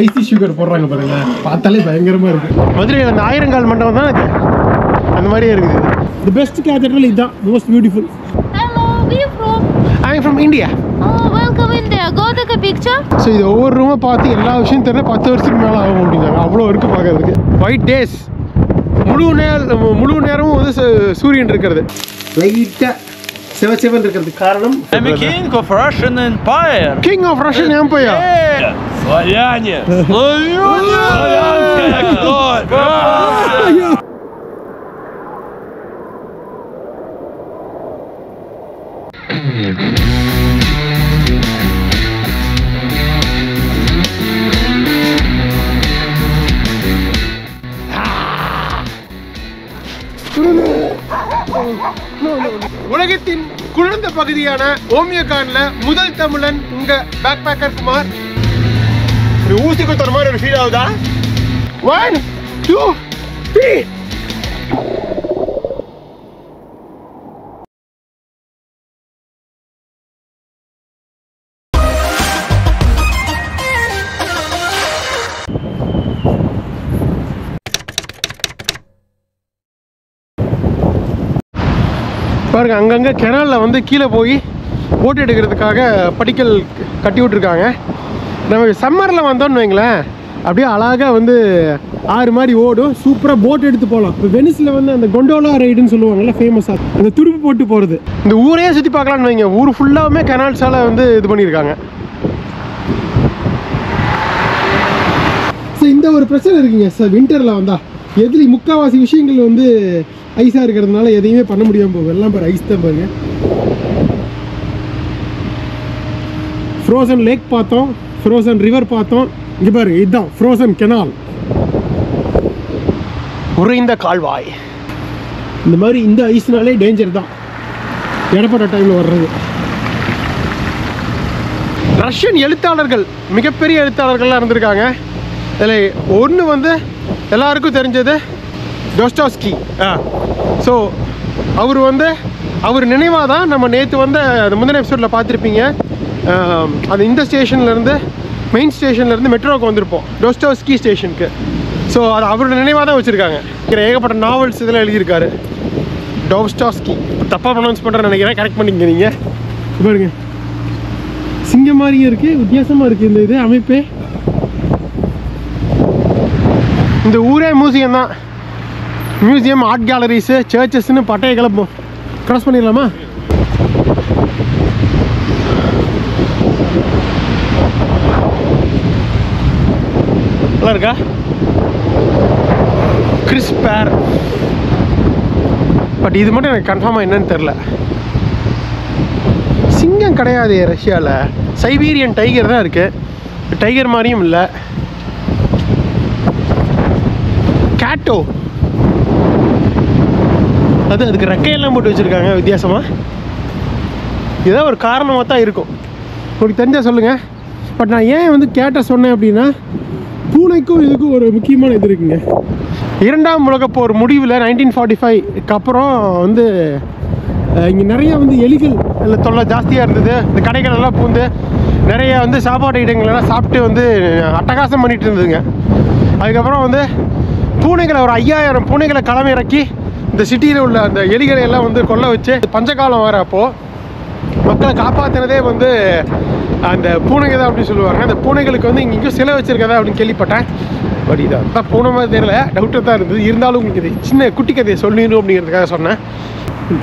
IC sugar போடுறாங்க பாருங்க, பார்த்தாலே பயங்கரமாக இருக்குது. மதுரையில் அந்த ஆயிரங்கால் மண்டபம் தான் எனக்கு அந்த மாதிரியே இருக்குது. தி பெஸ்ட் கேத்தட்ரல் இதுதான், most beautiful. Hello, where you from? I am from India. Oh, welcome India. Go take a picture. So இது ஒவ்வொரு ரூமை பார்த்து எல்லா விஷயம் தெரியல 10 வருஷத்துக்கு மேலே ஆகும் அப்படின்னாங்க. அவ்வளோ இருக்குது பார்க்கறதுக்கு. ஒயிட் டேஸ், முழு நேரமும் வந்து சூரியன் இருக்கிறது. லைட்டாக செவன் இருக்கிறது காரணம் I'm a king of Russian Empire. King of Russian Empire. Славяне. Славянская кровь. உலகத்தின் குளிர்ந்த பகுதியான ஓமியகான்ல முதல் தமிழன் உங்க பேக் பேக்கர் குமார். ஒரு ஊசி குத்துற மாதிரி ஒரு ஃபீல் ஆகுதா? 1 2 3. பாருங்க, அங்கங்கே கெனாலில் வந்து கீழே போய் போட் எடுக்கிறதுக்காக படிக்கல் கட்டி விட்ருக்காங்க. நம்ம சம்மரில் வந்தோன்னு வைங்களேன், அப்படியே அழகாக வந்து ஆறு மாதிரி ஓடும், சூப்பராக போட் எடுத்து போகலாம். இப்போ வெனிஸில் வந்து அந்த கொண்டோலா ரைடுன்னு சொல்லுவாங்கல்ல, ஃபேமஸாக அந்த துடுப்பு போட்டு போகிறது. இந்த ஊரையே சுற்றி பார்க்கலான்னு வைங்க, ஊர் ஃபுல்லாகவுமே கெனால்ஸால் வந்து இது பண்ணியிருக்காங்க. ஸோ இந்த ஒரு பிரச்சனை இருக்குங்க சார், வின்டரில் வந்தால் எதிரி முக்கால்வாசி விஷயங்கள் வந்து ஐஸாக இருக்கிறதுனால எதையுமே பண்ண முடியாமல் போகும். எல்லாம் பாரு ஐஸ் தான் பாருங்க. ஃப்ரோசன் லேக் பார்த்தோம், ஃப்ரோசன் ரிவர் பார்த்தோம். இங்கே பாருங்க, இதுதான் ஃப்ரோசன் கெனால், உறைந்த கால்வாய். இந்த மாதிரி இந்த ஐஸ்னாலே டேஞ்சர் தான் இடப்பட்ட டைமில் வர்றது. ரஷ்யன் எழுத்தாளர்கள், மிகப்பெரிய எழுத்தாளர்கள்லாம் இருந்திருக்காங்க. இதில் ஒன்று வந்து எல்லாருக்கும் தெரிஞ்சது டோஸ்டாவ்ஸ்கி. ஸோ அவர் நினைவாக தான் நம்ம நேற்று வந்து அந்த முந்தின எபிசோடில் பார்த்துருப்பீங்க. அது இந்த ஸ்டேஷன்லேருந்து மெயின் ஸ்டேஷன்லேருந்து மெட்ரோவுக்கு வந்திருப்போம், டோஸ்டாவ்ஸ்கி ஸ்டேஷனுக்கு. ஸோ அது அவரோட நினைவாக தான் வச்சுருக்காங்க. ஏகப்பட்ட நாவல்ஸ் இதெல்லாம் எழுதியிருக்காரு டோஸ்டாவ்ஸ்கி. தப்பாக ப்ரொனவுன்ஸ் பண்ணுறேன்னு நினைக்கிறேன், கரெக்ட் பண்ணிங்க நீங்கள். பாருங்க, சிங்கம் மாதிரியே இருக்குது, வித்தியாசமாக இருக்குது இந்த இது அமைப்பே. இந்த ஊரே மியூசியம் தான். மியூசியம், ஆர்ட் கேலரிஸு, சர்ச்சஸ்ன்னு பட்டையை கிளப்போம். க்ராஸ் பண்ணிடலாமா? நல்லா இருக்கா? கிறிஸ்பேர். பட் இது மட்டும் எனக்கு கன்ஃபார்மாக என்னன்னு தெரில. சிங்கம் கிடையாது ரஷ்யாவில், சைபீரியன் டைகர் தான் இருக்குது. டைகர் மாதிரியும் இல்லை. கேட்டோ, அதுக்கு ரெக்கையெல்லாம் போட்டு வச்சுருக்காங்க வித்தியாசமாக. இதுதான் ஒரு காரணமாக தான் இருக்கும், உங்களுக்கு தெரிஞ்சால் சொல்லுங்கள். பட் நான் ஏன் வந்து கேட்ட சொன்னேன் அப்படின்னா, பூனைக்கும் இதுக்கும் ஒரு முக்கியமான இது இருக்குங்க. 2ஆம் உலகப் போர் முடிவில் 1945க்கு அப்புறம் வந்து இங்கே நிறைய வந்து எலிகள் இல்லை தொல்லை ஜாஸ்தியாக இருந்தது. இந்த கடைகள் எல்லாம் பூந்து நிறைய வந்து சாப்பாடு இடங்கள்லாம் சாப்பிட்டு வந்து அட்டகாசம் பண்ணிகிட்டு இருந்ததுங்க. அதுக்கப்புறம் வந்து பூனைகளை ஒரு 5000 பூனைகளை களமிறக்கி இந்த சிட்டியில் உள்ள அந்த எலிகளை எல்லாம் வந்து கொல்ல வச்சு பஞ்சகாலம் வர அப்போது மக்களை காப்பாற்றினதே வந்து அந்த பூனைகள் தான் அப்படின்னு சொல்லுவாங்க. அந்த பூனைகளுக்கு வந்து இங்கேயும் சிலை வச்சுருக்கதா அப்படின்னு கேள்விப்பட்டேன். பட் இது அதான் பூனை மாதிரி தெரியல, டவுட்டாக தான் இருந்தது. இருந்தாலும் உங்களுக்கு இது சின்ன குட்டி கதையை சொல்லிடணும் அப்படிங்கிறதுக்காக சொன்னேன்.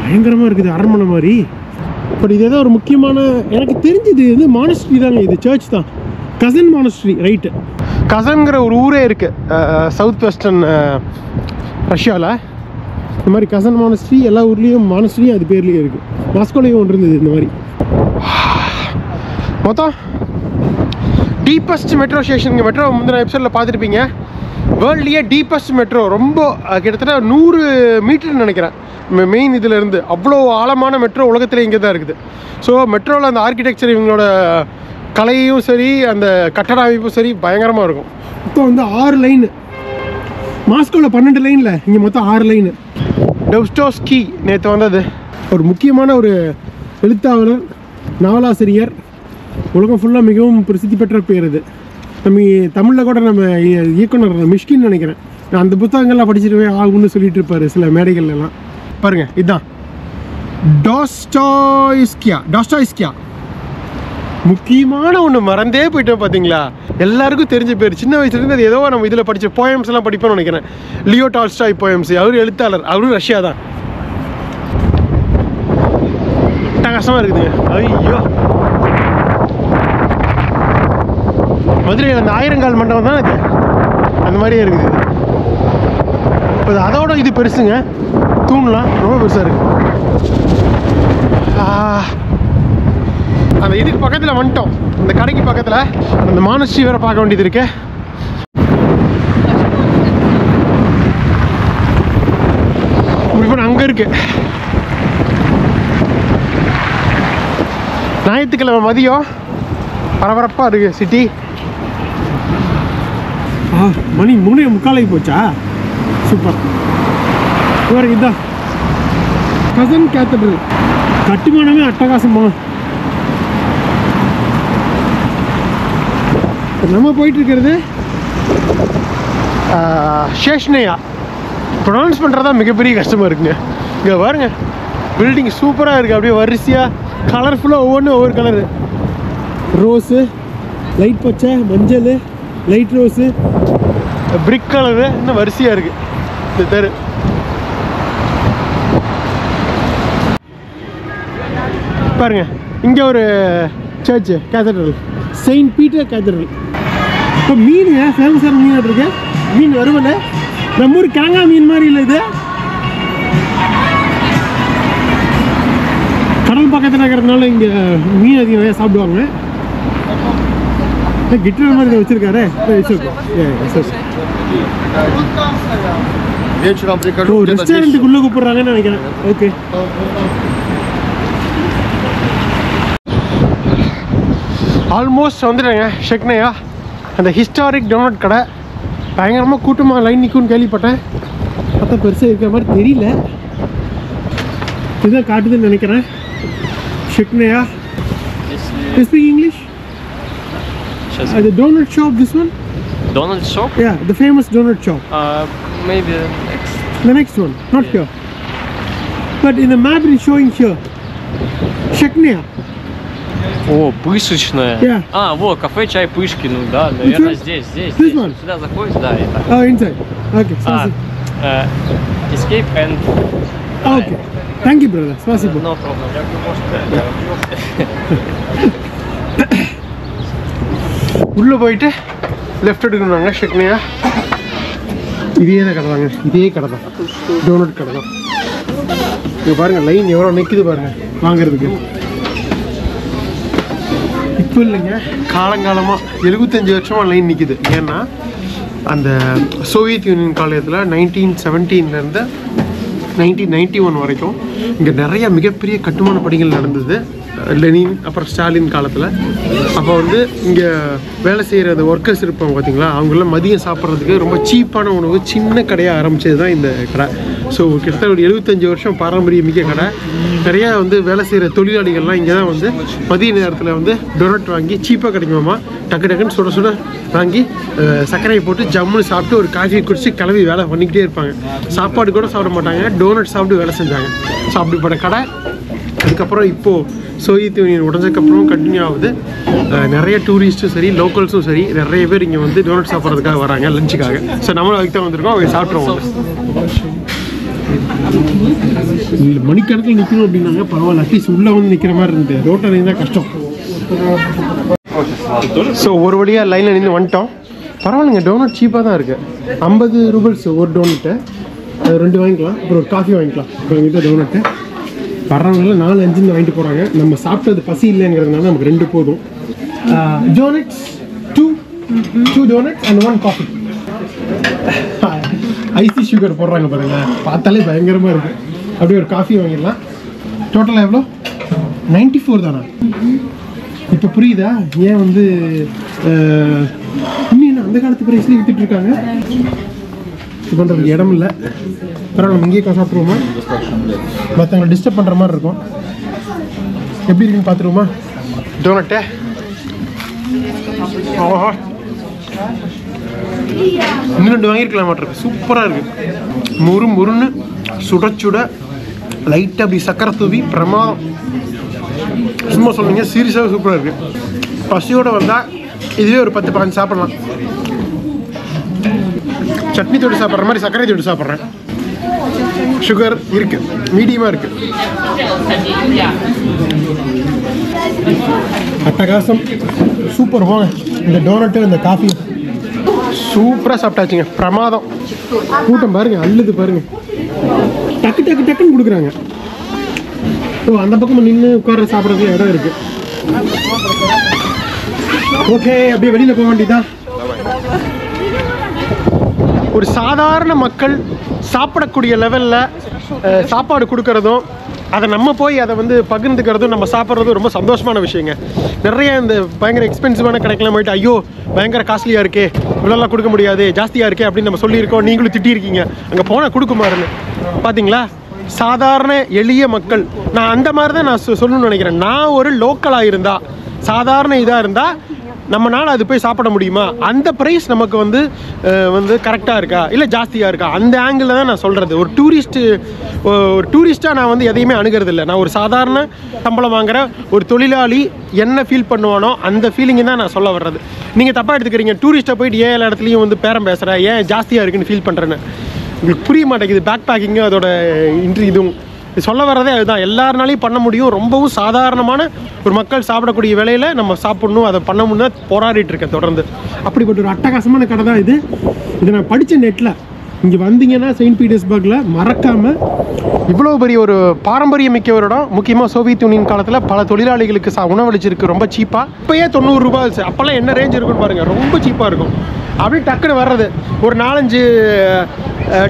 பயங்கரமாக இருக்குது அரண்மனை மாதிரி. பட் இது ஏதோ ஒரு முக்கியமான, எனக்கு தெரிஞ்சது வந்து மானஸ்ட்ரி தாங்க, இது சர்ச் தான். கசன் மானஸ்ட்ரி, ரைட்டு. கசன்கிற ஒரு ஊரே இருக்குது சவுத் வெஸ்டர்ன் ரஷ்யாவில். இந்த மாதிரி கசன் மானஸ்ட்ரி எல்லா ஊர்லேயும் மானஸ்ட்ரியும் அது பேர்லேயும் இருக்குது. மாஸ்கோலையும் ஒன்று இருந்தது இந்த மாதிரி. மொத்தம் டீப்பஸ்ட் மெட்ரோ ஸ்டேஷனுங்க. மெட்ரோ முந்தின எபிசோடில் பார்த்துருப்பீங்க. வேர்ல்ட்லேயே டீப்பஸ்ட் மெட்ரோ, ரொம்ப கிட்டத்தட்ட 100 மீட்டர்னு நினைக்கிறேன் மெயின் இதிலேருந்து. அவ்வளோ ஆழமான மெட்ரோ உலகத்தில் இங்கே தான் இருக்குது. ஸோ மெட்ரோவில் அந்த ஆர்கிடெக்சர், இவங்களோட கலையும் சரி, அந்த கட்டட அமைப்பும் சரி பயங்கரமாக இருக்கும். மொத்தம் வந்து 6 லைனு. மாஸ்கோவில் 12 லைனில், இங்கே மொத்தம் 6 லைனு. டோஸ்டாவ்ஸ்கி நேற்று வந்தது. ஒரு முக்கியமான ஒரு எழுத்தாளர், நாவலாசிரியர், உலகம் ஃபுல்லாக மிகவும் பிரசித்தி பெற்ற பேர் இது. நம்ம தமிழில் கூட நம்ம இயக்குனர் மிஷ்கின்னு நினைக்கிறேன், நான் அந்த புத்தகங்கள்லாம் படிச்சிருவேன் ஆகும்னு சொல்லிட்டு இருப்பார் சில மேடைகள்லாம். பாருங்கள், இதுதான் டாஸ்டாய்ஸ்கியா. முக்கியமான ஒன்று மறந்தே போயிட்டோம் பார்த்தீங்களா, எல்லாருக்கும் தெரிஞ்ச பேர். சின்ன வயசுலேருந்து அது ஏதோ நம்ம இதில் படித்த போயம்ஸ் எல்லாம் படிப்போம்னு நினைக்கிறேன். Leo Tolstoy poems. அவர் எழுத்தாளர், அவரும் ரஷ்யா தான். கஷ்டமாக இருக்குதுங்க. ஐயோ, மதுரையில் அந்த ஆயிரங்கால் மண்டபம் தான் இது, அந்த மாதிரியே இருக்குது. இப்போ அதோட இது பெருசுங்க, தூண்லாம் ரொம்ப பெருசாக இருக்குது. அந்த இதுக்கு பக்கத்தில் வந்துட்டோம், இந்த கடைக்கு பக்கத்தில் அந்த மானஸ்ட்ரி வேறு பார்க்க வேண்டியது இருக்கு. இப்போ அங்கே இருக்கு. ஞாயிற்றுக்கிழமை மதியம் பரபரப்பாக இருக்குது சிட்டி. மணி 3:45 போச்சா, சூப்பர். இவருக்கு இதுதான் கசன் கேத்தட்ரல். கட்டுமானமே அட்டகாசமா. நம்ம போயிட்டு இருக்கிறது ஷேஷ்னையா. ப்ரொனவுன்ஸ் பண்ணுறதா மிகப்பெரிய கஷ்டமாக இருக்குங்க. இங்கே பாருங்க, பில்டிங் சூப்பராக இருக்குது. அப்படியே வரிசையாக கலர்ஃபுல்லாக ஒவ்வொன்றும் ஒவ்வொரு கலரு. ரோஸு, லைட் பச்சை, மஞ்சள், லைட் ரோஸு, பிரிக் கலரு, இன்னும் வரிசையாக இருக்குது இந்த தெரு. பாருங்க, இங்கே ஒரு church cathedral, Saint Peter cathedral. இப்போ மீனுங்க, ஃபேமஸான மீன் இருக்கு. மீன் வருவல, நம்ம ஊர் கேங்காய் மீன் மாதிரி இல்லை இது. கடல் பக்கத்தில் இருக்கிறதுனால இங்கே மீன் அதிகம் நிறையா சாப்பிடுவாங்க. கிட்டர் மாதிரி வச்சிருக்காரு. ரெஸ்டாரண்ட்டுக்குள்ளே கூப்பிடுறாங்கன்னு நினைக்கிறேன். ஓகே, ஆல்மோஸ்ட் வந்துடுங்க ஷெக்னையா. அந்த ஹிஸ்டாரிக் டோனட் கடை பயங்கரமாக கூட்டமாக லைன் நிற்கும்னு கேள்விப்பட்டேன். பார்த்தா பெருசாக இருக்கிற மாதிரி தெரியல. இதுதான் காட்டுதுன்னு நினைக்கிறேன் ஷெக்னையா. You speak English? The donut shop, this one? Donut shop? Yeah, the famous donut shop. Maybe next. The next one, not here. But in the map it is showing here. ሸக்னையா. О, пышечная. Yeah. Вот, кафе «Чай Пышки», ну да, наверное, здесь. This one? Сюда заходишь, да, и так. Oh, inside. Okay, спасибо. Escape and... Okay. Thank you, brother. Спасибо. No problem. உள்ளே போயிட்டு left எடுக்கணுங்க ஷெக்னையா. இதே தான் கடை தாங்க, இதே கடை தான், donut கடை தான். இங்கே பாருங்கள் லைன் எவ்வளோ நிற்குது பாருங்கள் வாங்கிறதுக்கு. இப்போ இல்லைங்க, காலங்காலமாக 75 வருஷமாக லைன் நிற்கிது. ஏன்னா அந்த சோவியத் யூனியன் காலத்தில் 1917 1991 வரைக்கும் இங்கே நிறைய மிகப்பெரிய கட்டுமான பணிகள் நடந்தது. லெனின் அப்புறம் ஸ்டாலின் காலத்தில். அப்போ வந்து இங்கே வேலை செய்கிற அந்த ஒர்க்கர்ஸ் இருப்பாங்க பார்த்தீங்களா, அவங்களாம் மதியம் சாப்பிட்றதுக்கு ரொம்ப சீப்பான உணவு சின்ன கடையாக ஆரம்பித்தது தான் இந்த கடை. ஸோ கிட்டத்தட்ட ஒரு 75 வருஷம் பாரம்பரிய மிக்க கடை. நிறையா வந்து வேலை செய்கிற தொழிலாளிகள்லாம் இங்கே தான் வந்து மதிய நேரத்தில் வந்து டொனட் வாங்கி சீப்பாக கிடைக்குமாமா, டக்குன்னு சுட சுட வாங்கி சர்க்கரையை போட்டு ஜம்முன்னு சாப்பிட்டு ஒரு காஃபி குடிச்சு கிளம்பி வேலை பண்ணிக்கிட்டே இருப்பாங்க. சாப்பாடு கூட சாப்பிட மாட்டாங்க, டோனட் சாப்பிட்டு வேலை செஞ்சாங்க. ஸோ அப்படிப்பட்ட கடை. அதுக்கப்புறம் இப்போது சோவியத் யூனியன் உடஞ்சதுக்கப்புறம் கண்டினியூ ஆகுது. நிறைய டூரிஸ்ட்டும் சரி, லோக்கல்ஸும் சரி, நிறைய பேர் இங்கே வந்து டோனட் சாப்பிட்றதுக்காக வராங்க லஞ்சுக்காக. ஸோ நம்மளும் அதுக்கு தான் வந்திருக்கோம், அவங்க சாப்பிட்ருவோம். மணிக்கணக்கில் நிற்கணும் அப்படின்னாங்க, பரவாயில்ல, அட்லீஸ்ட் உள்ளே வந்து நிற்கிற மாதிரி இருந்தது. ரோட்டில் நின்று தான் கஷ்டம். ஸோ ஒரு வழியாக லைனில் நின்று வந்துட்டோம். பரவாயில்லைங்க, டோனட் சீப்பாக தான் இருக்குது. 50 ரூபல்ஸ் ஒரு டோனட்டு, அது 2 வாங்கிக்கலாம். அப்புறம் ஒரு காஃபி வாங்கிக்கலாம். இப்போ எங்கிட்ட டோனட்டு வர்றவங்கள 4-5 வாங்கிட்டு போகிறாங்க. நம்ம சாப்பிட்டது பசி இல்லைங்கிறதுனால நமக்கு 2 போதும். Donuts 2 donuts and 1 coffee. Icy sugar போடுறாங்க பாருங்க, பார்த்தாலே பயங்கரமாக இருக்குது. அப்படியே ஒரு காஃபி வாங்கிடலாம். டோட்டலாக எவ்வளோ? 94 தானா? இப்போ புரியுதா ஏன் வந்து இன்னும் அந்த காலத்து ப்ரைஸ்லேயே வித்துட்டு இருக்காங்க. இது பண்ணுறதுக்கு இடம் இல்லை. பரவாயில்ல, நம்ம இங்கேயே சாப்பிட்ருவோமா? மற்றவங்களை டிஸ்டர்ப் பண்ணுற மாதிரி இருக்கும். எப்படி இருக்குன்னு பார்த்துருவோமா? டோனட்டை இன்னும் 2 வாங்கியிருக்கலாம் மாட்டிருக்கு. சூப்பராக இருக்குது. முறுன்னு சுட லைட்டாக அப்படி சக்கரை தூவி பிரமாதம். சும்மா சொல்லுங்க, சீரியஸாக சூப்பராக இருக்குது. பசியோடு வந்தால் இதுவே ஒரு 10-15 சாப்பிட்லாம். சட்னி தொட்டு சாப்பிட்ற மாதிரி சர்க்கரை தொட்டு சாப்பிட்றேன். சுகர் இருக்குது, மீடியமாக இருக்குது. அட்டகாசம். சூப்பர். போங்க, இந்த டோனட்டு இந்த காஃபி சூப்பராக சாப்பிட்டாச்சுங்க. பிரமாதம். கூட்டம் பாருங்க, அள்ளுது பாருங்க. டக்குன்னு கொடுக்குறாங்க. ஸோ அந்த பக்கம் நின்று உட்கார சாப்பிட்றதுக்கு இடம் இருக்குது. ஓகே, அப்படியே வெளியில் போக வேண்டியதான். ஒரு சாதாரண மக்கள் சாப்பிடக்கூடிய லெவலில் சாப்பாடு கொடுக்கறதும் அதை நம்ம போய் அதை வந்து பகிர்ந்துக்கிறதும் நம்ம சாப்பிட்றதும் ரொம்ப சந்தோஷமான விஷயங்க. நிறைய இந்த பயங்கர எக்ஸ்பென்சிவான கடைக்கெல்லாம் போயிட்டு ஐயோ பயங்கர காஸ்ட்லியாக இருக்கே, இவ்வளோலாம் கொடுக்க முடியாது, ஜாஸ்தியாக இருக்கே அப்படின்னு நம்ம சொல்லியிருக்கோம். நீங்களும் திட்டிருக்கீங்க அங்கே போனால் கொடுக்குமாருன்னு. பார்த்தீங்களா, சாதாரண எளிய மக்கள். நான் அந்த மாதிரி தான் நான் சொல்லணும்னு நினைக்கிறேன். நான் ஒரு லோக்கலாக இருந்தால், சாதாரண இதாக இருந்தால் நம்மளால் அது போய் சாப்பிட முடியுமா, அந்த ப்ரைஸ் நமக்கு வந்து கரெக்டாக இருக்கா இல்லை ஜாஸ்தியாக இருக்கா, அந்த ஆங்கிளில் தான் நான் சொல்கிறது. ஒரு டூரிஸ்ட்டாக நான் வந்து எதையுமே அணுகிறது இல்லை. நான் ஒரு சாதாரண சம்பளம் வாங்குகிற ஒரு தொழிலாளி என்ன ஃபீல் பண்ணுவானோ அந்த ஃபீலிங்கை தான் நான் சொல்ல வர்றது. நீங்கள் தப்பாக எடுத்துக்கிறீங்க. டூரிஸ்ட்டை போயிட்டு எல்லா இடத்துலையும் வந்து பேரம் பேசுகிறேன், ஏன் ஜாஸ்தியாக இருக்குன்னு ஃபீல் பண்ணுறேன்னு. உங்களுக்கு புரிய மாட்டேங்குது. பேக் பேக்கிங்கு அதோட இதுவும் சொல்ல வர்றதே அதுதான். எல்லாருனாலையும் பண்ண முடியும். ரொம்பவும் சாதாரணமான ஒரு மக்கள் சாப்பிடக்கூடிய வேலையில் நம்ம சாப்பிடணும், அதை பண்ண முடியும் போராடிட்டு இருக்கேன் தொடர்ந்து. அப்படிப்பட்ட ஒரு அட்டகாசமான கடை தான் இது. இதை நான் படித்த நெட்டில் இங்கே வந்தீங்கன்னா செயின்ட் பீட்டர்ஸ்பர்கில் மறக்காமல், இவ்வளோ பெரிய ஒரு பாரம்பரியம் மிக்க ஒரு இடம். முக்கியமாக சோவியத் யூனியன் காலத்தில் பல தொழிலாளிகளுக்கு உணவளிச்சிருக்கு ரொம்ப சீப்பாக. இப்போயே 90 ரூபாய். அப்போல்லாம் என்ன ரேஞ்ச் இருக்குன்னு பாருங்கள், ரொம்ப சீப்பாக இருக்கும். அப்படியே டக்குன்னு வர்றது. ஒரு 4-5